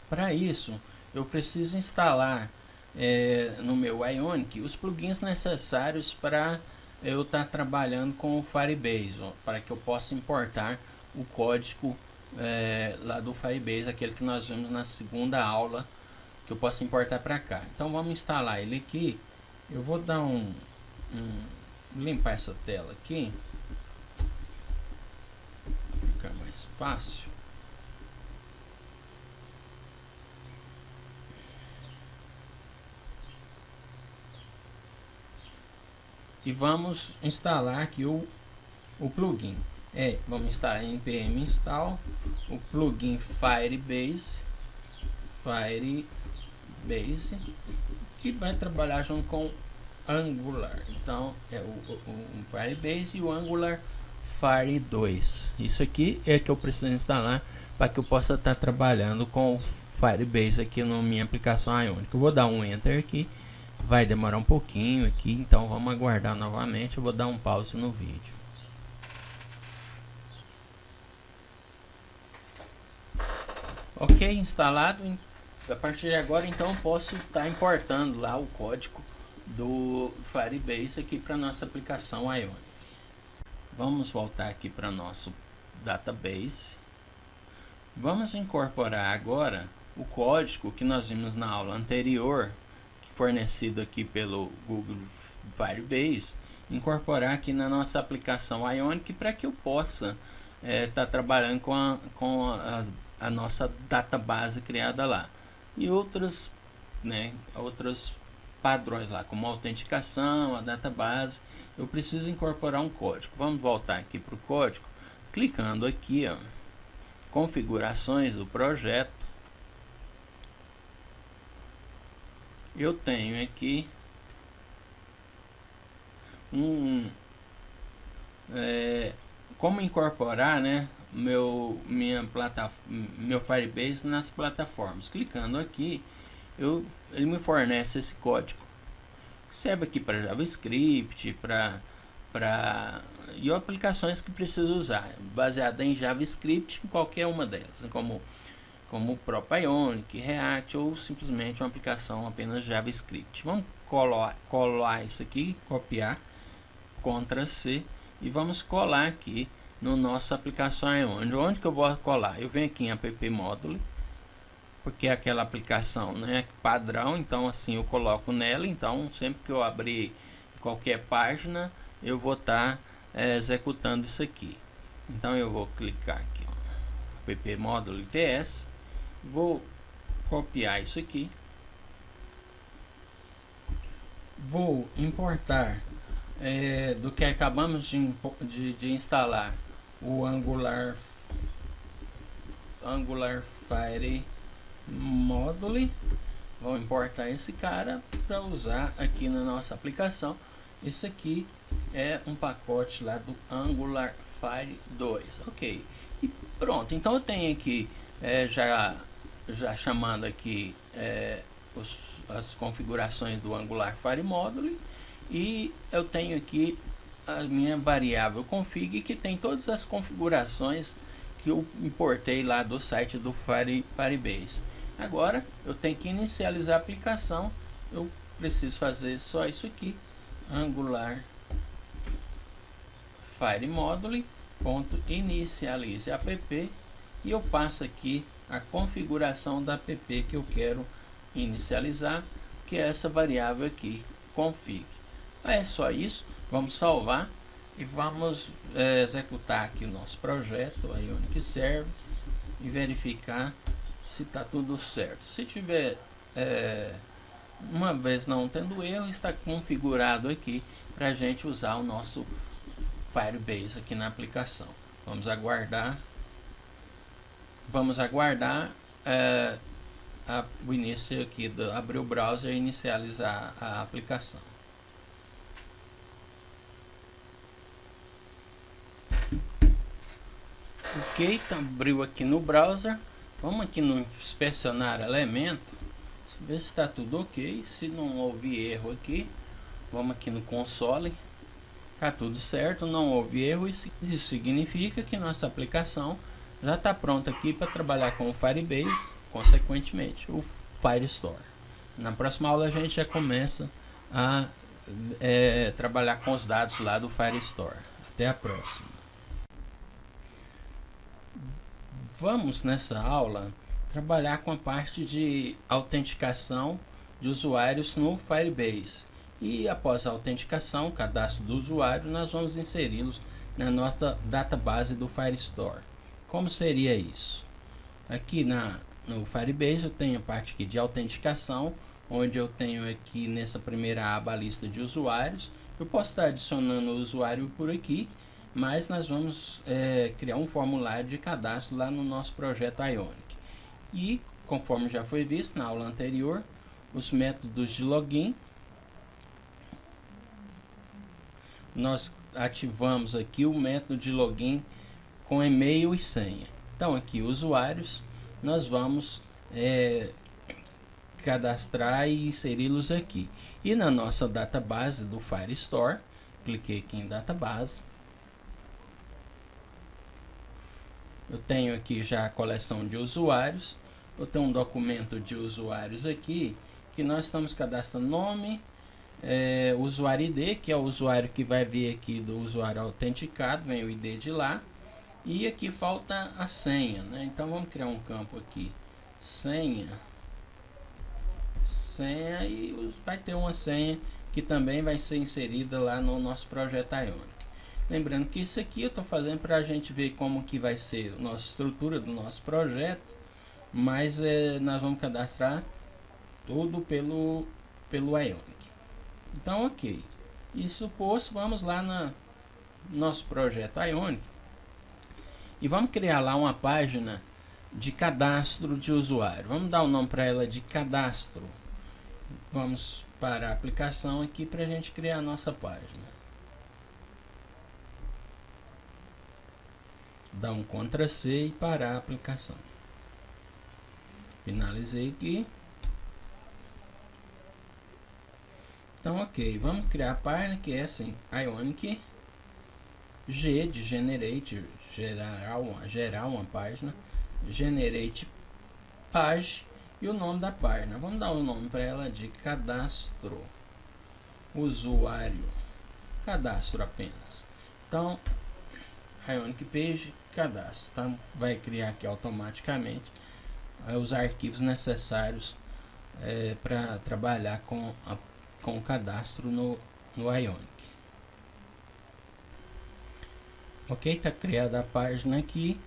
Para isso, eu preciso instalar no meu Ionic os plugins necessários para eu estar trabalhando com o Firebase, para que eu possa importar o código lá do Firebase, aquele que nós vimos na segunda aula, que eu posso importar para cá. Então vamos instalar ele aqui. Eu vou dar limpar essa tela aqui, fica mais fácil. E vamos instalar aqui o plugin. Vamos instalar em npm install o plugin Firebase, que vai trabalhar junto com Angular. Então é o Firebase e o Angular Fire 2. Isso aqui é que eu preciso instalar para que eu possa estar trabalhando com o Firebase aqui na minha aplicação Ionic. Eu vou dar um enter aqui, vai demorar um pouquinho aqui, então vamos aguardar novamente. Eu vou dar um pause no vídeo. Ok, instalado. A partir de agora então posso estar importando lá o código do Firebase aqui para nossa aplicação Ionic. Vamos voltar aqui para nosso database. Vamos incorporar agora o código que nós vimos na aula anterior, fornecido aqui pelo Google Firebase, incorporar aqui na nossa aplicação Ionic para que eu possa estar trabalhando com a nossa database criada lá e outros padrões lá, como a autenticação, a database. Eu preciso incorporar um código. Vamos voltar aqui para o código, clicando aqui, configurações do projeto. eu tenho aqui como incorporar, né, meu Firebase nas plataformas. Clicando aqui, ele me fornece esse código que serve aqui para JavaScript, e aplicações que precisa usar, baseada em JavaScript, em qualquer uma delas, como o próprio Ionic, React ou simplesmente uma aplicação apenas JavaScript. Vamos colar isso aqui, copiar, Ctrl C, e vamos colar aqui no nossa aplicação Ionic. Onde que eu vou colar? Eu venho aqui em app Module, porque é aquela aplicação, né, padrão, então assim eu coloco nela. Então sempre que eu abrir qualquer página, eu vou estar executando isso aqui. Então eu vou clicar aqui, ó, app Module TS, vou copiar isso aqui, vou importar do que acabamos de instalar, o Angular Fire Module. Vou importar esse cara para usar aqui na nossa aplicação. Esse aqui é um pacote lá do Angular Fire 2, ok, e pronto. Então eu tenho aqui já chamando aqui as configurações do Angular Fire Module, e eu tenho aqui a minha variável config, que tem todas as configurações que eu importei lá do site do Firebase. Agora eu tenho que inicializar a aplicação. Eu preciso fazer só isso aqui, Angular Fire Module .initialize app, e eu passo aqui a configuração da app que eu quero inicializar, que é essa variável aqui, config. É só isso. Vamos salvar e vamos executar aqui o nosso projeto Ionic Server e verificar se está tudo certo. Se tiver uma vez não tendo erro, está configurado aqui para a gente usar o nosso Firebase aqui na aplicação. Vamos aguardar o início aqui, abrir o browser e inicializar a aplicação. Ok, então abriu aqui no browser. Vamos aqui no inspecionar elemento, ver se está tudo ok. Se não houve erro aqui, vamos aqui no console. Está tudo certo, não houve erro. Isso significa que nossa aplicação já está pronta aqui para trabalhar com o Firebase, consequentemente o Firestore. Na próxima aula a gente já começa a trabalhar com os dados lá do Firestore. Até a próxima. Vamos nessa aula trabalhar com a parte de autenticação de usuários no Firebase. E após a autenticação, o cadastro do usuário, nós vamos inseri-los na nossa database do Firestore. Como seria isso? Aqui no Firebase eu tenho a parte aqui de autenticação, onde eu tenho aqui nessa primeira aba a lista de usuários. Eu posso estar adicionando o usuário por aqui, mas nós vamos criar um formulário de cadastro lá no nosso projeto Ionic. E conforme já foi visto na aula anterior, os métodos de login, nós ativamos aqui o método de login com e-mail e senha. Então aqui usuários, nós vamos cadastrar e inseri-los aqui. E na nossa database do Firestore, cliquei aqui em database. Eu tenho aqui já a coleção de usuários. Eu tenho um documento de usuários aqui, que nós estamos cadastrando nome, usuário ID, que é o usuário que vai vir aqui do usuário autenticado, vem o ID de lá. E aqui falta a senha, né? Então vamos criar um campo aqui, senha, e vai ter uma senha que também vai ser inserida lá no nosso projeto Ionic. Lembrando que isso aqui eu estou fazendo para a gente ver como que vai ser a nossa estrutura do nosso projeto, mas nós vamos cadastrar tudo pelo Ionic. Então ok, isso posto, vamos lá no nosso projeto Ionic e vamos criar lá uma página de cadastro de usuário. Vamos dar o nome para ela de cadastro. Vamos para a aplicação aqui para a gente criar a nossa página. Dá um Ctrl C e parar a aplicação. Finalizei aqui. Então, ok, vamos criar a página que é assim, Ionic G de Generate, gerar uma página, Generate Page e o nome da página. Vamos dar um nome para ela de cadastro, usuário, cadastro apenas. Então, Ionic Page, cadastro. Então, vai criar aqui automaticamente os arquivos necessários para trabalhar com o cadastro no Ionic. Ok, está criada a página aqui,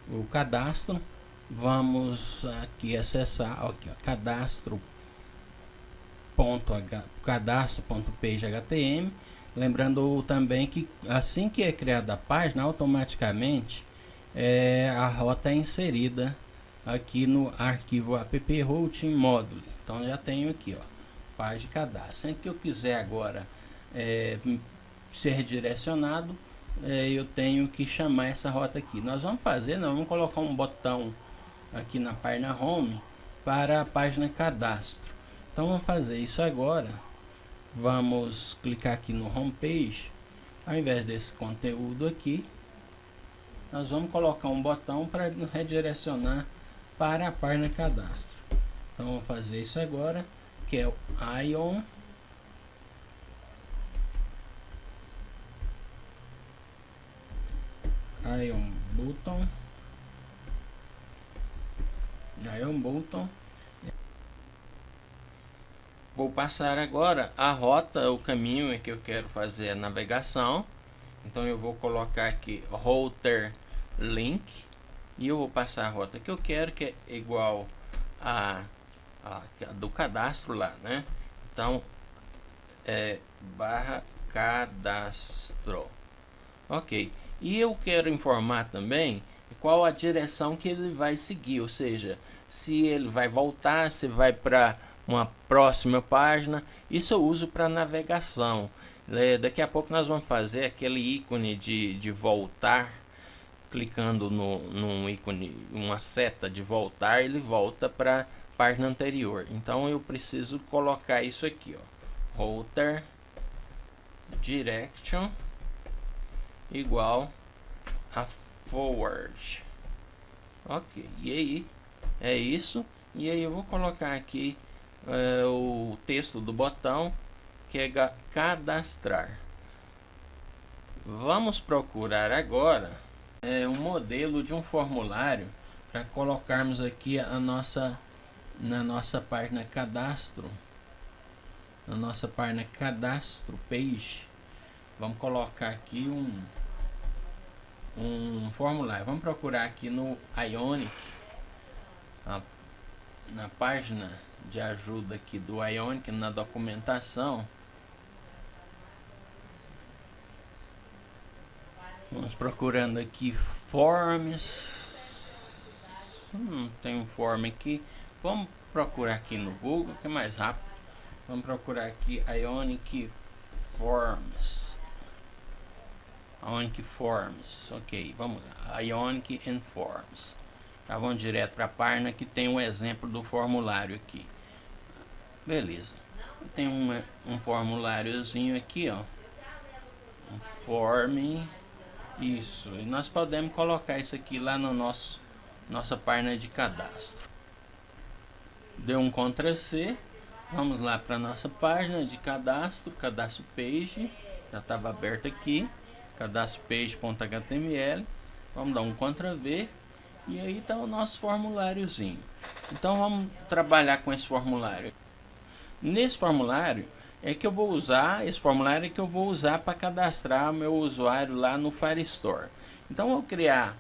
o cadastro. Vamos aqui acessar aqui, cadastro.page.html. Lembrando também que assim que é criada a página, automaticamente a rota é inserida aqui no arquivo app routing module. Então já tenho aqui, ó, página de cadastro. Sempre que eu quiser agora ser direcionado, eu tenho que chamar essa rota aqui. Nós vamos colocar um botão aqui na página home para a página cadastro. Então vamos fazer isso agora. Vamos clicar aqui no home page. Ao invés desse conteúdo aqui, nós vamos colocar um botão para redirecionar para a página cadastro. Então vamos fazer isso agora, que é o Ion button. Vou passar agora a rota, o caminho em que eu quero fazer a navegação. Então eu vou colocar aqui router link e eu vou passar a rota que eu quero, que é igual a do cadastro lá, né? Então barra cadastro. Ok. E eu quero informar também qual a direção que ele vai seguir, ou seja, se ele vai voltar, se vai para uma próxima página. Isso eu uso para navegação. Daqui a pouco nós vamos fazer aquele ícone de voltar, clicando num ícone, uma seta de voltar, ele volta para a página anterior. Então eu preciso colocar isso aqui, ó, router direction igual a forward. Ok, e aí é isso. E aí eu vou colocar aqui o texto do botão, que é cadastrar. Vamos procurar agora um modelo de um formulário para colocarmos aqui na nossa página cadastro, page. Vamos colocar aqui um formulário. Vamos procurar aqui no Ionic, na página de ajuda aqui do Ionic, na documentação. Vamos procurando aqui forms. Tem um form aqui. Vamos procurar aqui no Google, que é mais rápido. Vamos procurar aqui Ionic Forms. Ionic Forms. Ok, vamos lá. Ionic and Forms. Tá, vamos direto para a página que tem um exemplo do formulário aqui. Beleza. Tem um formuláriozinho aqui, ó. Um form. Isso. E nós podemos colocar isso aqui lá no nossa página de cadastro. Deu um Ctrl C. Vamos lá para nossa página de cadastro page. Já estava aberto aqui. Cadastro page.html. Vamos dar um Ctrl V. E aí está o nosso formuláriozinho. Então vamos trabalhar com esse formulário. Nesse formulário é que eu vou usar, para cadastrar meu usuário lá no Firestore. Então vou criar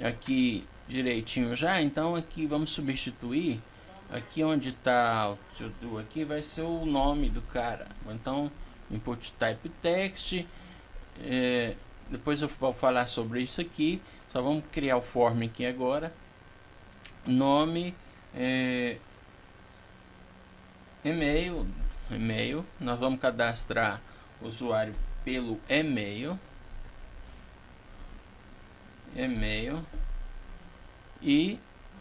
aqui direitinho já. Então aqui vamos substituir. Aqui onde está o to-do aqui vai ser o nome do cara. Então input type text. Depois eu vou falar sobre isso aqui. Só vamos criar o form aqui agora. Nome e-mail, nós vamos cadastrar o usuário pelo e-mail, e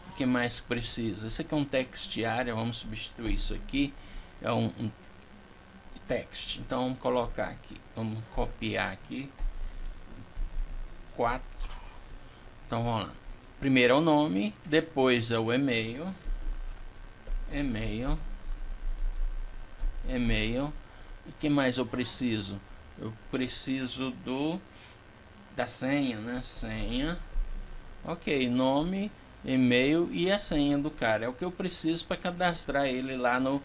o que mais precisa? Esse aqui é um text area, vamos substituir isso aqui, é um text, então vamos colocar aqui, vamos copiar aqui 4. Então vamos lá, primeiro é o nome, depois é o e-mail, o que mais eu preciso? Eu preciso da senha, né? Senha, ok, nome, e-mail e a senha do cara, é o que eu preciso para cadastrar ele lá no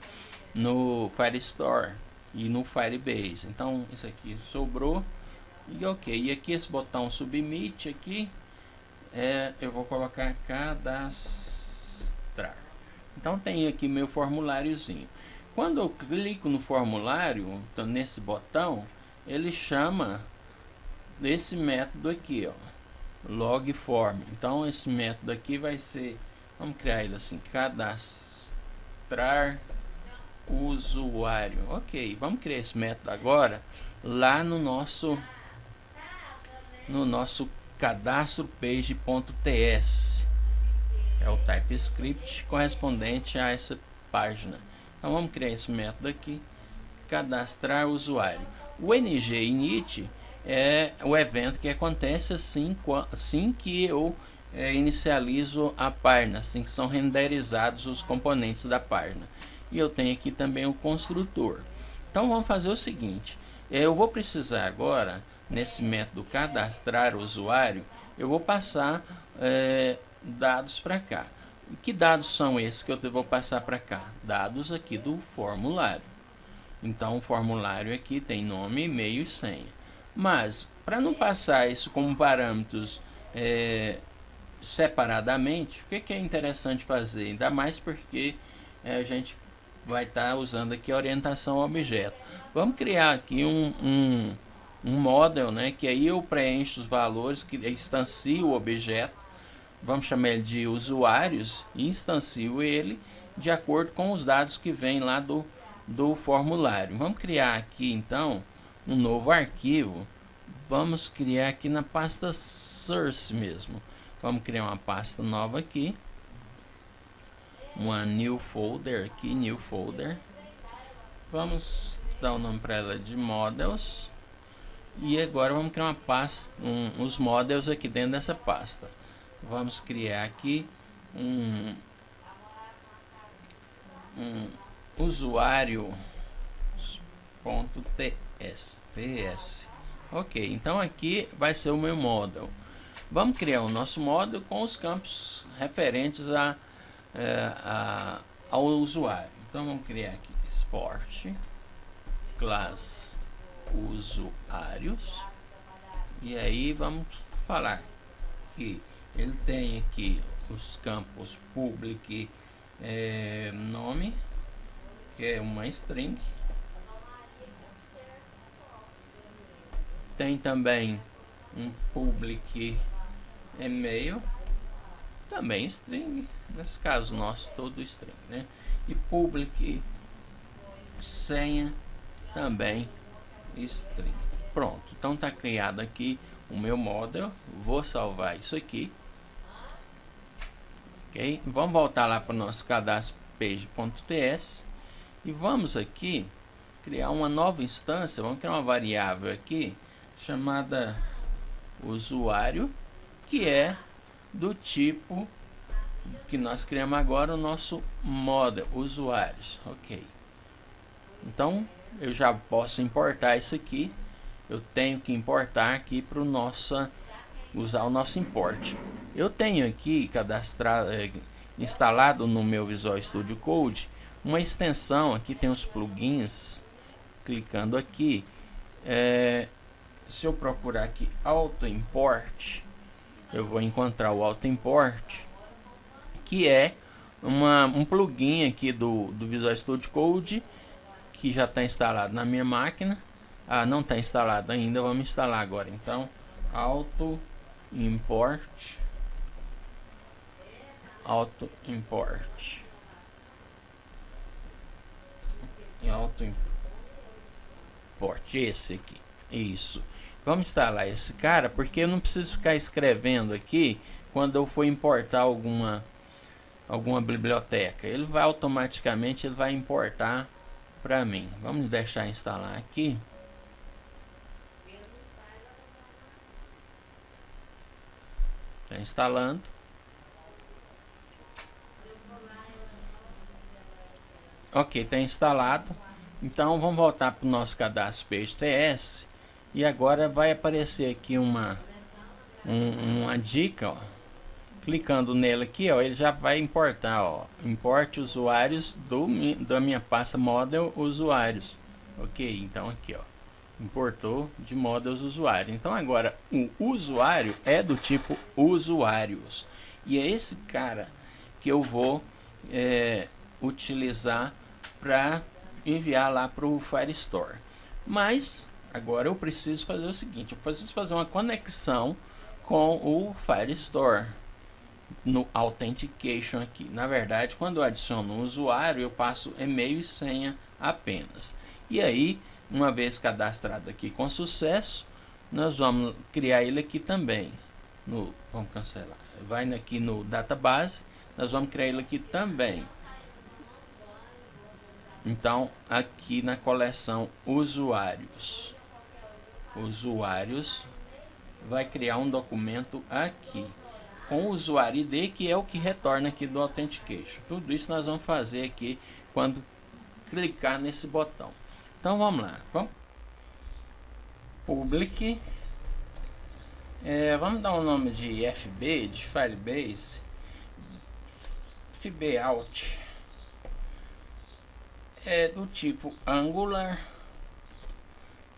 Firestore e no Firebase. Então isso aqui sobrou e ok, e aqui esse botão submit aqui, eu vou colocar cadastrar. Então tem aqui meu formuláriozinho. Quando eu clico no formulário, então, nesse botão, ele chama esse método aqui, ó, logform. Então esse método aqui vai ser, vamos criar ele assim, cadastrar usuário. Ok, vamos criar esse método agora lá no nosso cadastro page.ts, é o TypeScript correspondente a essa página. Então vamos criar esse método aqui, cadastrar usuário. O ng-init é o evento que acontece assim que eu inicializo a página, assim que são renderizados os componentes da página. E eu tenho aqui também o construtor. Então vamos fazer o seguinte, eu vou precisar agora, nesse método cadastrar usuário, eu vou passar dados para cá. Que dados são esses que eu vou passar para cá? Dados aqui do formulário. Então o formulário aqui tem nome, e-mail e senha. Mas para não passar isso como parâmetros separadamente, o que é interessante fazer? Ainda mais porque a gente vai estar usando aqui a orientação ao objeto. Vamos criar aqui um model, né, que aí eu preencho os valores, que instancio o objeto, vamos chamar ele de usuários, e instancio ele de acordo com os dados que vem lá do formulário. Vamos criar aqui então um novo arquivo, vamos criar aqui na pasta source mesmo, vamos criar uma pasta nova aqui, uma new folder aqui, new folder, vamos dar o nome para ela de models, e agora vamos criar uma pasta, os models aqui dentro dessa pasta. Vamos criar aqui um usuário.ts. Ok, então aqui vai ser o meu model. Vamos criar o nosso model com os campos referentes ao usuário. Então vamos criar aqui export class usuários, e aí vamos falar que ele tem aqui os campos public nome, que é uma string, tem também um public e-mail, também string, nesse caso nosso todo string, né? E public senha também string. Pronto, então está criado aqui o meu model. Vou salvar isso aqui, ok? Vamos voltar lá para o nosso cadastro page.ts e vamos aqui criar uma nova instância. Vamos criar uma variável aqui chamada usuário, que é do tipo que nós criamos agora, o nosso model usuários, ok? Então eu já posso importar isso aqui. Eu tenho que importar aqui para usar o nosso import. Eu tenho aqui cadastrado, instalado no meu Visual Studio Code uma extensão. Aqui tem os plugins. Clicando aqui, se eu procurar aqui Auto Import, eu vou encontrar o Auto Import, que é um plugin aqui do Visual Studio Code, que já está instalado na minha máquina. Não está instalado ainda, vamos instalar agora. Então, Auto Import, Auto import, esse aqui. Isso. Vamos instalar esse cara, porque eu não preciso ficar escrevendo aqui quando eu for importar alguma biblioteca. Ele vai automaticamente, ele vai importar para mim. Vamos deixar instalar aqui. Está instalando. Ok, está instalado. Então vamos voltar para o nosso cadastro PageTS. E agora vai aparecer aqui uma dica, ó. Clicando nele aqui, ó, ele já vai importar, ó, importe usuários da minha pasta model usuários. Ok, então aqui, ó, importou de models usuário. Então agora o usuário é do tipo usuários. E é esse cara que eu vou utilizar para enviar lá para o Firestore. Mas agora eu preciso fazer o seguinte, eu preciso fazer uma conexão com o Firestore no Authentication aqui. Na verdade, quando eu adiciono um usuário, eu passo e-mail e senha apenas. E aí, uma vez cadastrado aqui com sucesso, nós vamos criar ele aqui também. Vamos cancelar. Vai aqui no database, nós vamos criar ele aqui também. Então, aqui na coleção usuários, vai criar um documento aqui com o usuário ID, que é o que retorna aqui do Authentication. Tudo isso nós vamos fazer aqui quando clicar nesse botão. Então vamos lá, vamos public, vamos dar um nome de FB, de Firebase, FBOut, do tipo Angular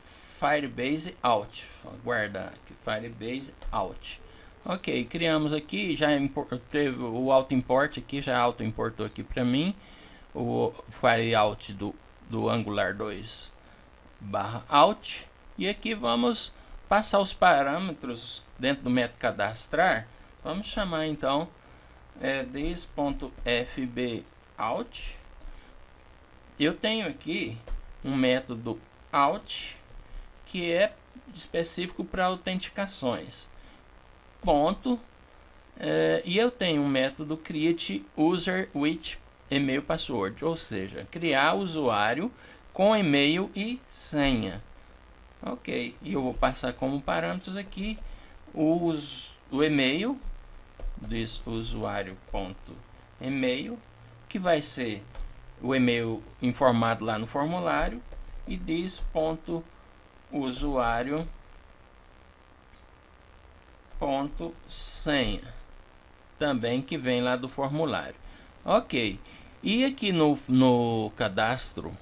Firebase Out, guardar aqui, Firebase Out. Ok, criamos aqui, já teve o auto import aqui, já auto importou aqui para mim o file out do Angular 2/out. E aqui vamos passar os parâmetros dentro do método cadastrar. Vamos chamar então this.fbout. Eu tenho aqui um método out que é específico para autenticações. Ponto, e eu tenho um método create user with email password, ou seja, criar usuário com e-mail e senha. Ok, e eu vou passar como parâmetros aqui o e-mail desse usuário.email, que vai ser o e-mail informado lá no formulário, e this.usuário senha também, que vem lá do formulário. Ok, e aqui no cadastro,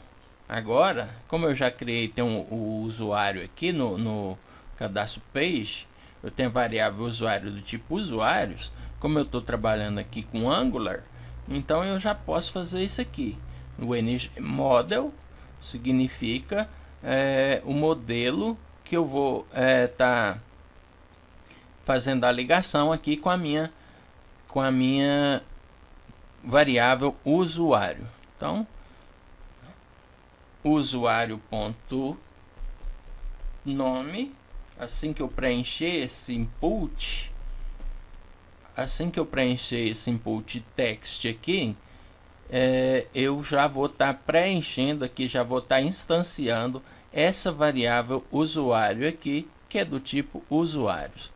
agora, como eu já criei, tem o usuário aqui no cadastro page, eu tenho variável usuário do tipo usuários. Como eu estou trabalhando aqui com Angular, então eu já posso fazer isso aqui. O model significa o modelo que eu vou tá fazendo a ligação aqui com a minha variável usuário. Então, usuário.nome, assim que eu preencher esse input, text aqui, eu já vou estar preenchendo aqui, já vou estar instanciando essa variável usuário aqui, que é do tipo usuários.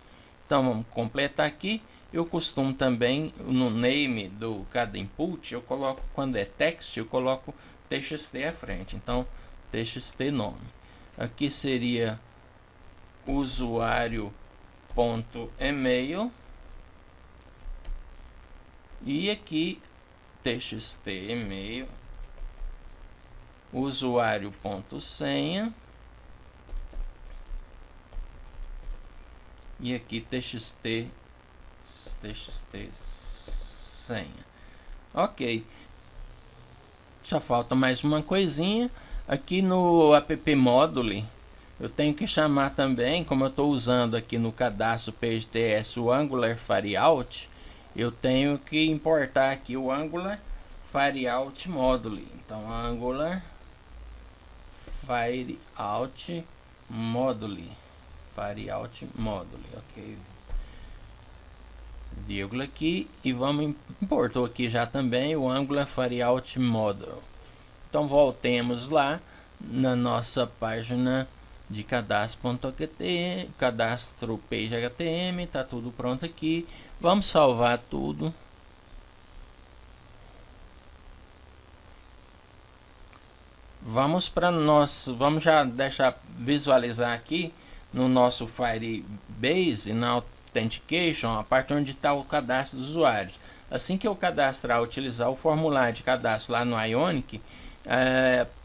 Então vamos completar aqui. Eu costumo também no name do cada input, eu coloco, quando é text, eu coloco txt à frente. Então txt nome. Aqui seria usuário.email e aqui txt e-mail, usuário.senha e aqui txt senha. Ok, só falta mais uma coisinha aqui no app module. Eu tenho que chamar também, como eu estou usando aqui no cadastro PageTS o Angular Fireout, eu tenho que importar aqui o Angular Fireout module. Então Angular FireOut Module. FireOut Module, ok. Vírgula aqui e vamos importou aqui já também o Angular FireOut Module. Então voltemos lá na nossa página de cadastro.html, cadastro page HTML, tá tudo pronto aqui. Vamos salvar tudo. Vamos para nosso, vamos já deixar visualizar aqui no nosso Firebase, na Authentication, a parte onde está o cadastro dos usuários. Assim que eu cadastrar, utilizar o formulário de cadastro lá no Ionic,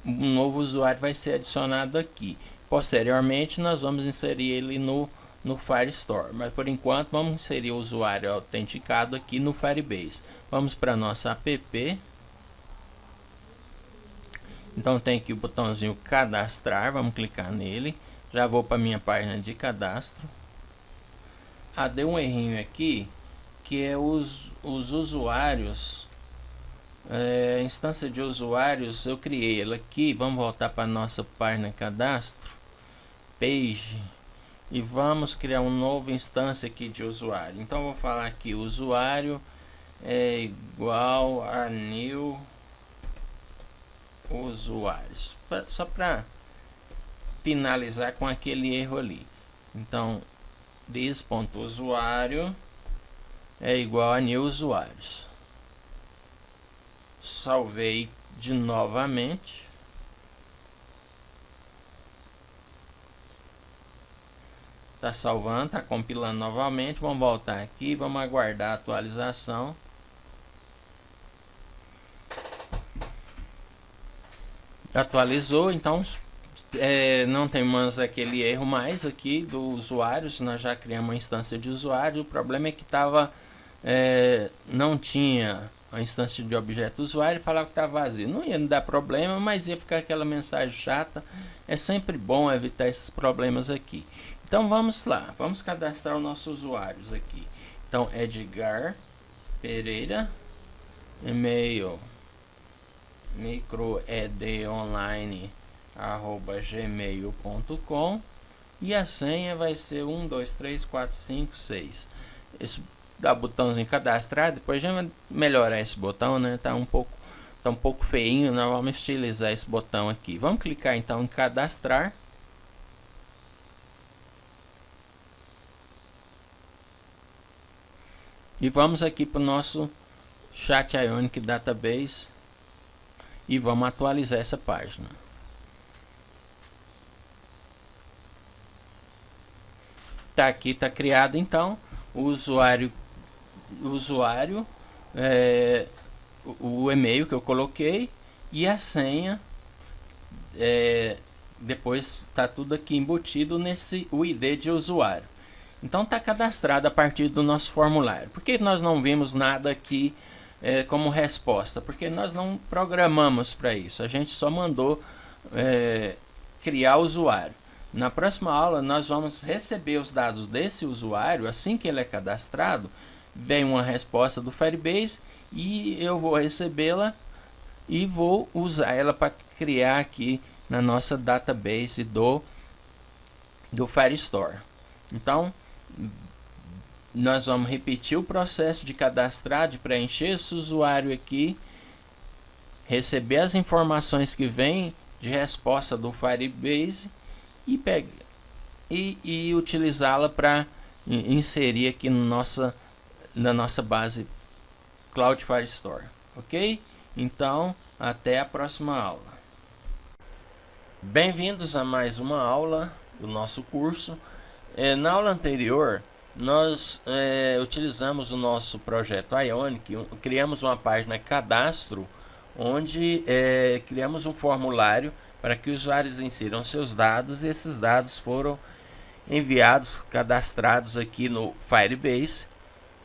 um novo usuário vai ser adicionado aqui. Posteriormente, nós vamos inserir ele no Firestore, mas por enquanto vamos inserir o usuário autenticado aqui no Firebase. Vamos para nossa app. Então tem aqui o botãozinho cadastrar, vamos clicar nele. Já vou para minha página de cadastro. Deu um errinho aqui, que é os usuários, instância de usuários, eu criei ela aqui. Vamos voltar para nossa página cadastro, page, e vamos criar uma nova instância aqui de usuário. Então vou falar aqui, usuário é igual a new usuários, só para finalizar com aquele erro ali. Então this.usuário é igual a new usuários. Salvei de novamente. Tá salvando, tá compilando novamente. Vamos voltar aqui, vamos aguardar a atualização. Atualizou, então não tem mais aquele erro mais aqui do usuário. Nós já criamos uma instância de usuário. O problema é que não tinha a instância de objeto usuário, falava que estava vazio. Não ia dar problema, mas ia ficar aquela mensagem chata. É sempre bom evitar esses problemas aqui. Então vamos lá, vamos cadastrar os nossos usuários aqui. Então Edgar Pereira, e-mail microedonline@gmail.com e a senha vai ser 1, 2, 3, 4, 5, 6. Esse dá o botãozinho cadastrar, depois já vai melhorar esse botão, né? Tá um pouco feinho, nós vamos estilizar esse botão aqui. Vamos clicar então em cadastrar. E vamos aqui para o nosso Chat Ionic Database e vamos atualizar essa página. Tá aqui, tá criado então o usuário, o e-mail que eu coloquei e a senha. Depois está tudo aqui embutido nesse ID de usuário. Então está cadastrado a partir do nosso formulário. Por que nós não vimos nada aqui como resposta? Porque nós não programamos para isso. A gente só mandou criar o usuário. Na próxima aula nós vamos receber os dados desse usuário. Assim que ele é cadastrado, vem uma resposta do Firebase e eu vou recebê-la e vou usar ela para criar aqui na nossa database do Firestore. Então nós vamos repetir o processo de cadastrar, de preencher esse usuário aqui, receber as informações que vêm de resposta do Firebase e utilizá-la para inserir aqui na nossa base Cloud Firestore, ok? Então, até a próxima aula. Bem-vindos a mais uma aula do nosso curso. Na aula anterior, nós utilizamos o nosso projeto Ionic, criamos uma página cadastro, onde criamos um formulário para que os usuários insiram seus dados, e esses dados foram enviados, cadastrados aqui no Firebase.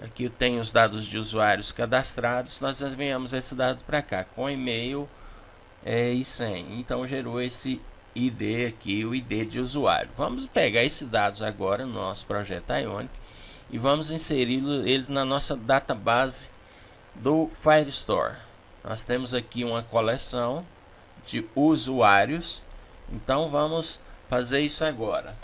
Aqui tem os dados de usuários cadastrados, nós enviamos esse dado para cá, com e-mail e senha. Então gerou esse ID aqui, o ID de usuário. Vamos pegar esses dados agora no nosso projeto Ionic e vamos inserir ele na nossa database do Firestore. Nós temos aqui uma coleção de usuários Então vamos fazer isso agora.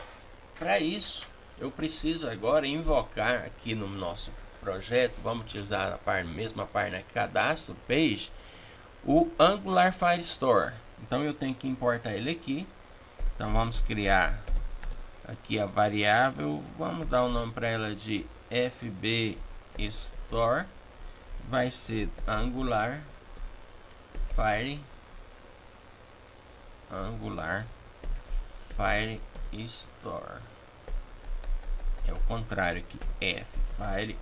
Para isso, eu preciso agora invocar aqui no nosso projeto, vamos utilizar a mesma página cadastro page, o Angular Firestore. Então eu tenho que importar ele aqui. Então vamos criar aqui a variável, vamos dar o nome para ela de FB Store, vai ser Angular Firestore. É o contrário aqui, F Firestore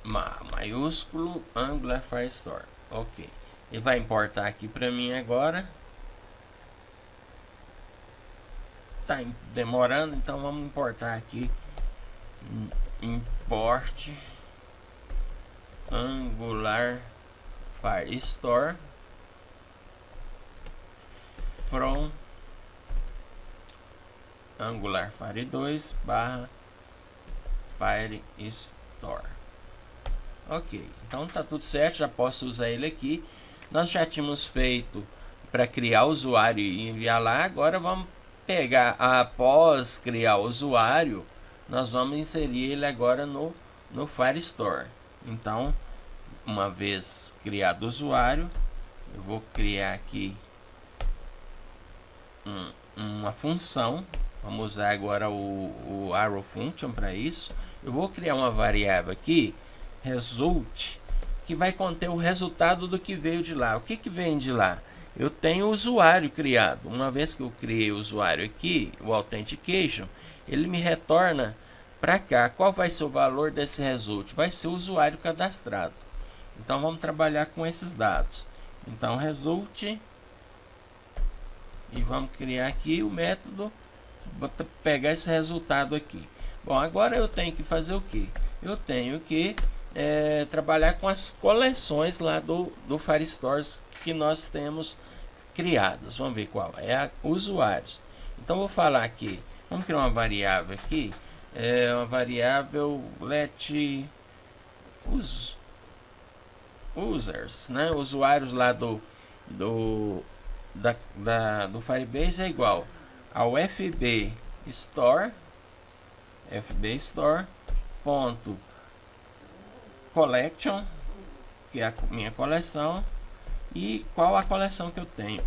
maiúsculo Angular Firestore. Ok, ele vai importar aqui para mim agora. Tá demorando, então vamos importar aqui. Import Angular Firestore from Angular Fire 2 barra Firestore. Ok, então tá tudo certo, já posso usar ele aqui. Nós já tínhamos feito para criar o usuário e enviar lá. Agora vamos pegar, após criar o usuário, nós vamos inserir ele agora no Firestore. Então, uma vez criado o usuário, eu vou criar aqui uma função. Vamos usar agora o arrow function para isso. Eu vou criar uma variável aqui, result, que vai conter o resultado do que veio de lá. O que vem de lá? Eu tenho o usuário criado. Uma vez que eu criei o usuário aqui, o authentication, ele me retorna para cá. Qual vai ser o valor desse result? Vai ser o usuário cadastrado. Então vamos trabalhar com esses dados. Então result, e vamos criar aqui o método, vou pegar esse resultado aqui. Bom, agora eu tenho que fazer o que? Eu tenho que trabalhar com as coleções lá do Firestore que nós temos criadas. Vamos ver qual é usuários. Então vou falar aqui, vamos criar uma variável aqui, uma variável let users, né? Usuários lá do Firebase é igual ao FB Store ponto collection, que é a minha coleção, e qual a coleção que eu tenho,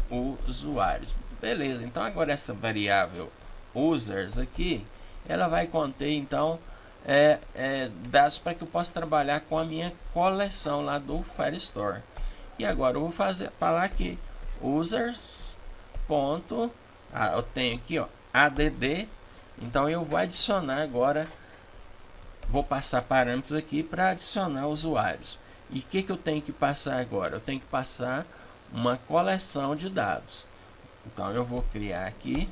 usuários. Beleza, então agora essa variável users aqui, ela vai conter então dados para que eu possa trabalhar com a minha coleção lá do Firestore. E agora eu vou falar aqui users ponto, eu tenho aqui ó, add, então eu vou adicionar agora, vou passar parâmetros aqui para adicionar usuários. E o que eu tenho que passar agora? Eu tenho que passar uma coleção de dados. Então eu vou criar aqui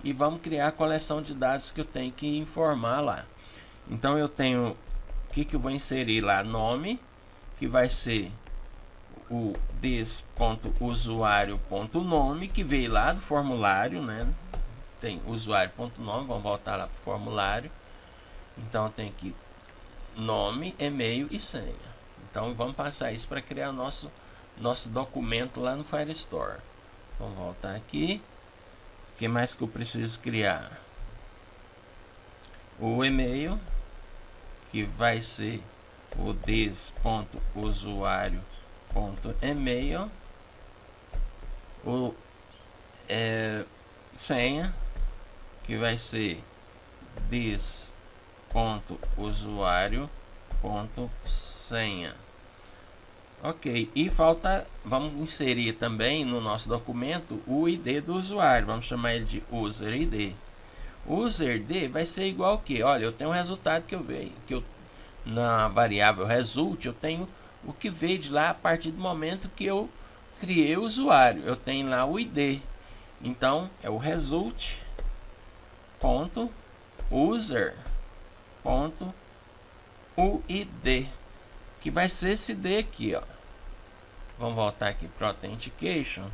e vamos criar a coleção de dados que eu tenho que informar lá. Então eu tenho o que eu vou inserir lá, nome, que vai ser o this.usuário.nome, que veio lá do formulário, né? Tem usuário.nome, vamos voltar lá para o formulário. Então tem aqui nome, e-mail e senha. Então vamos passar isso para criar nosso documento lá no Firestore. Vamos voltar aqui. O que mais que eu preciso criar? O e-mail, que vai ser o this.usuário.email. O senha, que vai ser this.usuário.senha. Ok, e falta, vamos inserir também no nosso documento o ID do usuário, vamos chamar ele de user ID. User ID vai ser igual que, olha, eu tenho um resultado que eu veio, na variável result, eu tenho o que veio de lá a partir do momento que eu criei o usuário, eu tenho lá o ID. Então é o result.user.uid, que vai ser esse D aqui, ó. Vamos voltar aqui para Authentication.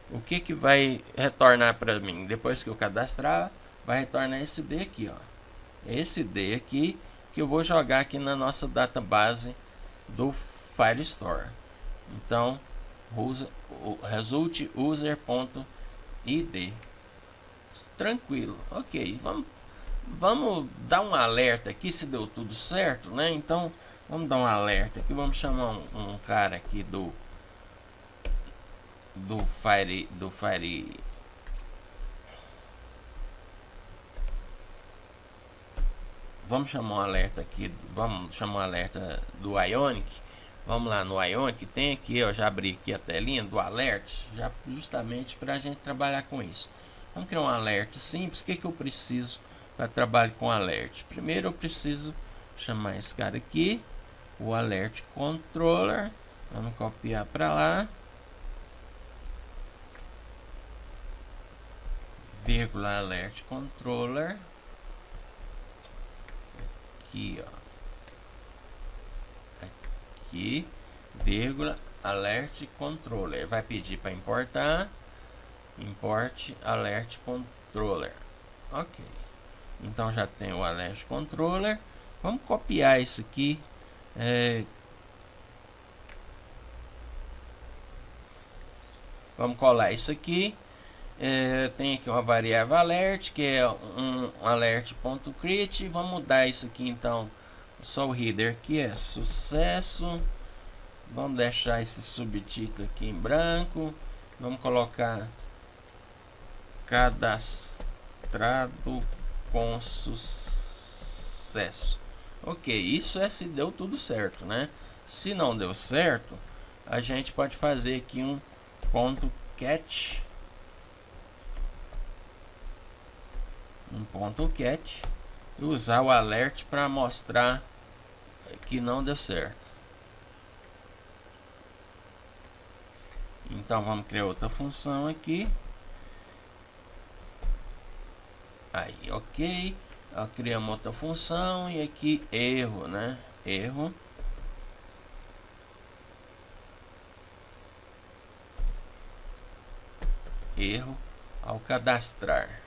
O que vai retornar para mim? Depois que eu cadastrar, vai retornar esse D aqui, ó. Esse D aqui que eu vou jogar aqui na nossa database do Firestore. Então, result user.id. Tranquilo. Ok, vamos dar um alerta aqui se deu tudo certo, né? Então, vamos dar um alerta aqui. Vamos chamar um cara aqui do Fire. Vamos chamar um alerta aqui. Vamos chamar um alerta do Ionic. Vamos lá no Ionic. Tem aqui, eu já abri aqui a telinha do alert, já justamente para a gente trabalhar com isso. Vamos criar um alerta simples. O que eu preciso para trabalhar com alert? Primeiro eu preciso chamar esse cara aqui, o alert controller. Vamos copiar para lá. Vírgula alert controller. Aqui, ó. Aqui, vírgula alert controller. Vai pedir para importar. Import alert controller. Ok. Então já tem o alert controller. Vamos copiar isso aqui. Vamos colar isso aqui. Tem aqui uma variável alert, que é um alert.create. Vamos mudar isso aqui então. Só o header aqui é sucesso. Vamos deixar esse subtítulo aqui em branco. Vamos colocar cadastrado com sucesso. Ok, isso é se deu tudo certo, né? Se não deu certo, a gente pode fazer aqui um ponto catch. E usar o alert para mostrar que não deu certo. Então vamos criar outra função aqui. Aí, ok. Criamos outra função e aqui erro, né? Erro. Erro ao cadastrar.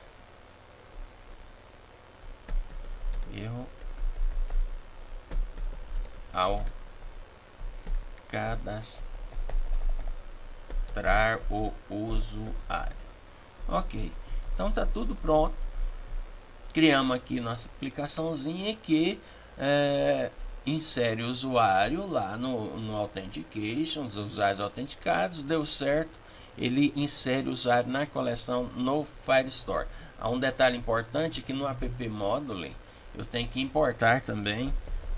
Erro ao cadastrar o usuário. Ok, então tá tudo pronto. Criamos aqui nossa aplicaçãozinha que insere o usuário lá no Authentication, os usuários autenticados, deu certo, ele insere o usuário na coleção no Firestore. Há um detalhe importante que no app Module eu tenho que importar também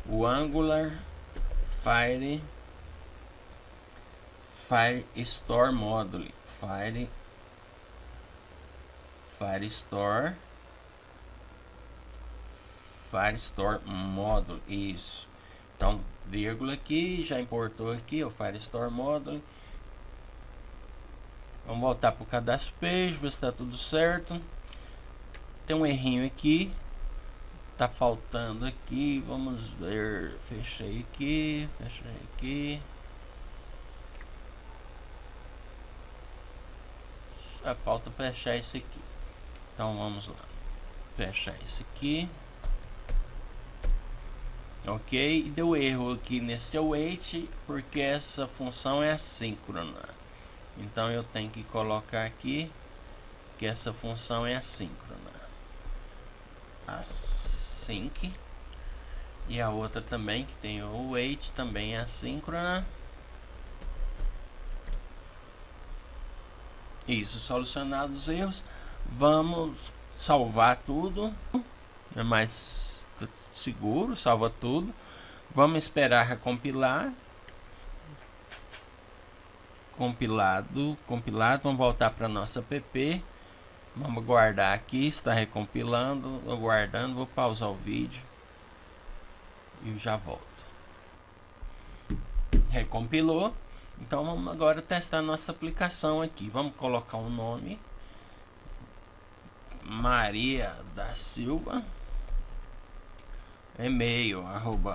o Angular Firestore Module. Firestore Module, isso. Então, vírgula aqui, já importou aqui o Firestore Module. Vamos voltar para o cadastro page, ver se está tudo certo. Tem um errinho aqui, tá faltando aqui, vamos ver. Fechei aqui. Só falta fechar esse aqui. Então vamos lá, fechar esse aqui. Ok, deu erro aqui nesse await porque essa função é assíncrona. Então eu tenho que colocar aqui que essa função é assíncrona. Async. E a outra também, que tem o await, também é assíncrona. Isso, solucionados os erros. Vamos salvar tudo. É mais seguro, salva tudo. Vamos esperar recompilar. Compilado. Vamos voltar para nossa app. Vamos guardar aqui, está recompilando, aguardando. Vou pausar o vídeo e já volto. Recompilou. Então vamos agora testar nossa aplicação aqui. Vamos colocar um nome: Maria da Silva. E-mail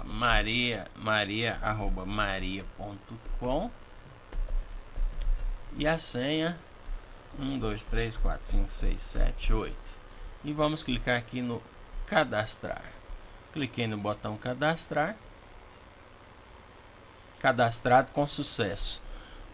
maria@maria.com. E a senha 1, 2, 3, 4, 5, 6, 7, 8. E vamos clicar aqui no cadastrar. Cliquei no botão cadastrar. Cadastrado com sucesso.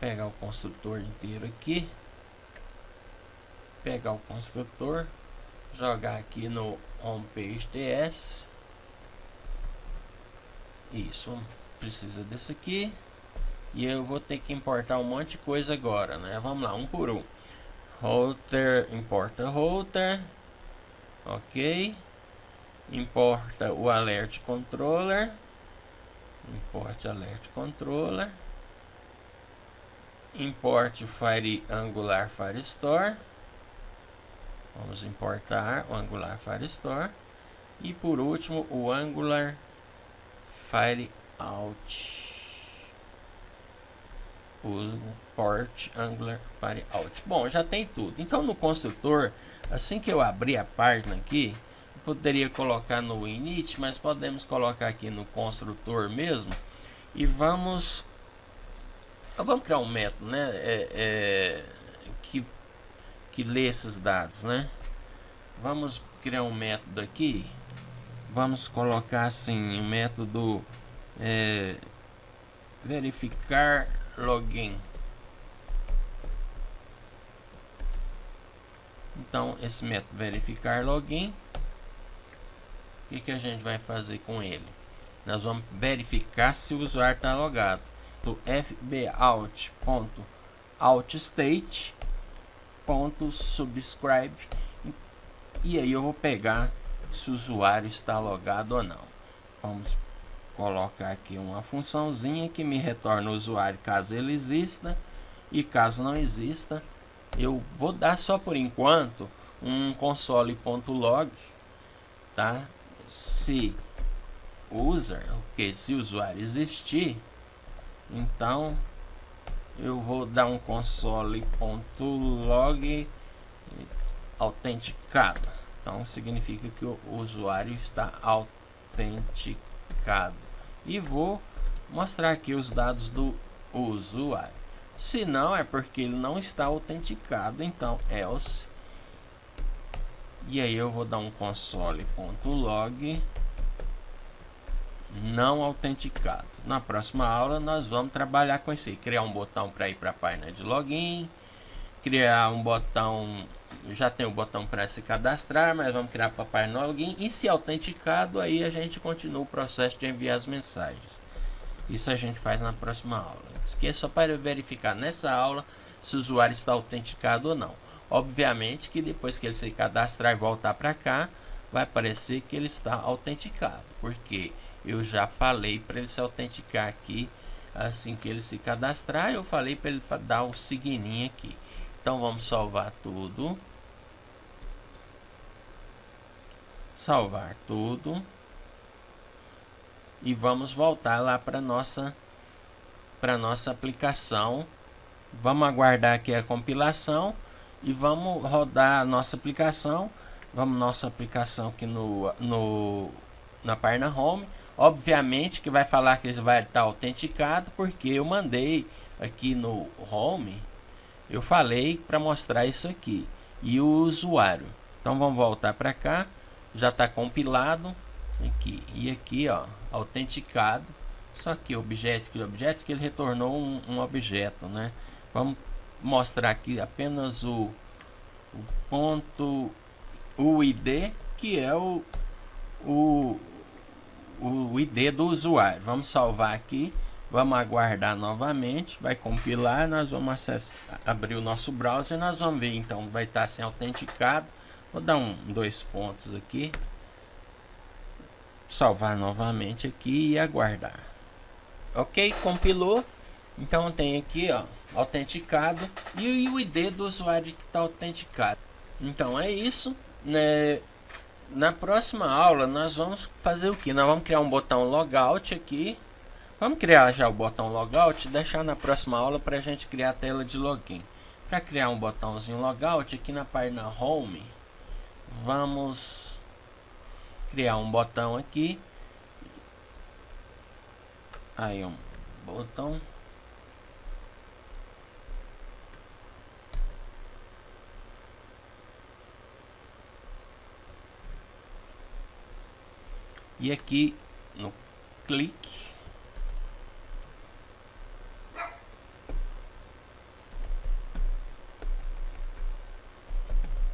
pegar o construtor inteiro aqui, pegar o construtor, jogar aqui no homepage.ts. Isso, precisa desse aqui. E eu vou ter que importar um monte de coisa agora, né? Vamos lá, um por um. Router, importa router. Ok. Importa o alert controller. Importe alert controller. Importe o Fire Angular Firestore. Vamos importar o Angular Firestore. E por último o Angular Fireout. O port Angular Fireout. Bom, já tem tudo. Então no construtor, assim que eu abrir a página aqui, eu poderia colocar no init, mas podemos colocar aqui no construtor mesmo. E vamos criar um método, né? Que lê esses dados, né? Vamos criar um método aqui. Vamos colocar assim, o método verificar login. Então esse método verificar login, o que a gente vai fazer com ele? Nós vamos verificar se o usuário está logado. Do fbout.outstate.subscribe, e aí eu vou pegar se o usuário está logado ou não. Vamos colocar aqui uma funçãozinha que me retorna o usuário caso ele exista, e caso não exista, eu vou dar só por enquanto um console.log, tá? Se user, porque se o usuário existir, então eu vou dar um console.log autenticado. Então significa que o usuário está autenticado. E vou mostrar aqui os dados do usuário. Se não, é porque ele não está autenticado. Então else. E aí eu vou dar um console.log não autenticado. Na próxima aula nós vamos trabalhar com isso aí. Criar um botão para ir para a página de login. Criar um botão, já tem o botão para se cadastrar, mas vamos criar para a página login. E se autenticado, aí a gente continua o processo de enviar as mensagens. Isso a gente faz na próxima aula. Isso aqui é só para verificar nessa aula se o usuário está autenticado ou não. Obviamente que depois que ele se cadastrar e voltar para cá, vai aparecer que ele está autenticado, porque eu já falei para ele se autenticar aqui. Assim que ele se cadastrar, eu falei para ele dar o signinho aqui. Então vamos salvar tudo. Salvar tudo. E vamos voltar lá para nossa aplicação. Vamos aguardar aqui a compilação e vamos rodar a nossa aplicação. Nossa aplicação aqui na página home. Obviamente que vai falar que ele vai estar autenticado, porque eu mandei aqui no home, eu falei para mostrar isso aqui. E o usuário. Então vamos voltar para cá. Já está compilado aqui. E aqui, ó, autenticado. Só que objeto que ele retornou um objeto, né? Vamos mostrar aqui apenas o ponto UID, que é o ID do usuário. Vamos salvar aqui, vamos aguardar novamente, vai compilar, nós vamos abrir o nosso browser, nós vamos ver, então vai estar sem autenticado. Vou dar dois pontos aqui, salvar novamente aqui e aguardar. Ok, compilou. Então tem aqui, ó, autenticado e o ID do usuário que está autenticado. Então é isso, né? Na próxima aula nós vamos fazer o que? Nós vamos criar um botão logout aqui. Vamos criar já o botão logout e deixar na próxima aula para a gente criar a tela de login. Para criar um botãozinho logout aqui na página home, vamos criar um botão aqui. Aí um botão. E aqui no clique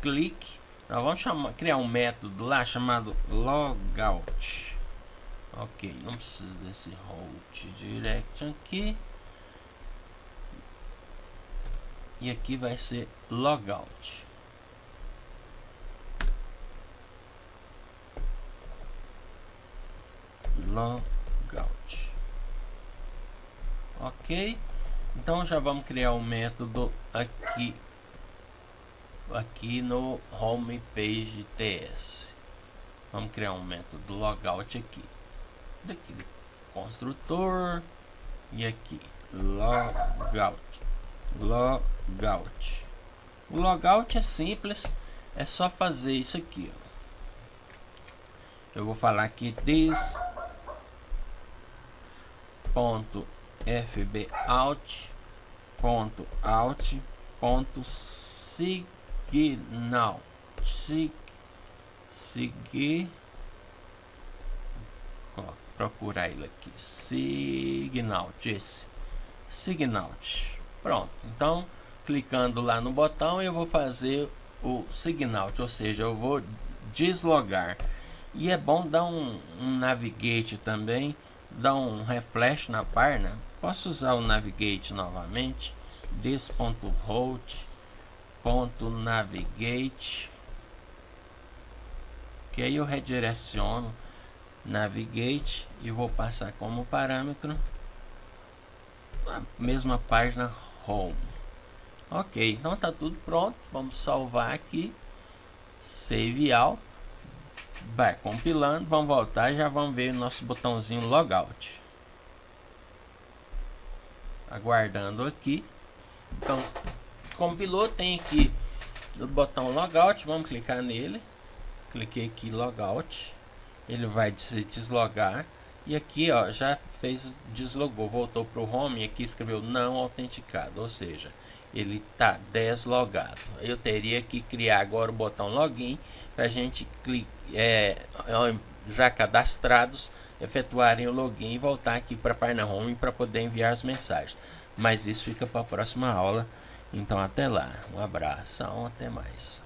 clique. Nós vamos criar um método lá chamado logout. Ok, não precisa desse route direct aqui. E aqui vai ser logout. Logout. Ok. Então já vamos criar um método aqui no home page ts. Vamos criar um método logout aqui. Daqui construtor e aqui logout. Logout. O logout é simples, é só fazer isso aqui, ó. Eu vou falar aqui this ponto fbout ponto out ponto signal procurar ele aqui, signal, pronto. Então clicando lá no botão eu vou fazer o signal, ou seja, eu vou deslogar. E é bom dar um navigate também, dar um refresh na página. Posso usar o navigate novamente, this.route.navigate, que aí eu redireciono navigate e vou passar como parâmetro a mesma página home. Ok, então tá tudo pronto. Vamos salvar aqui, save all. Vai compilando, vamos voltar e já vamos ver o nosso botãozinho logout. Aguardando aqui. Então, compilou, tem aqui o botão logout, vamos clicar nele. Cliquei aqui logout. Ele vai se deslogar. E aqui, ó, já fez, deslogou, voltou para o home e aqui escreveu não autenticado, ou seja, ele está deslogado. Eu teria que criar agora o botão login para a gente já cadastrados efetuarem o login e voltar aqui para a página home para poder enviar as mensagens. Mas isso fica para a próxima aula. Então até lá, um abraço, até mais.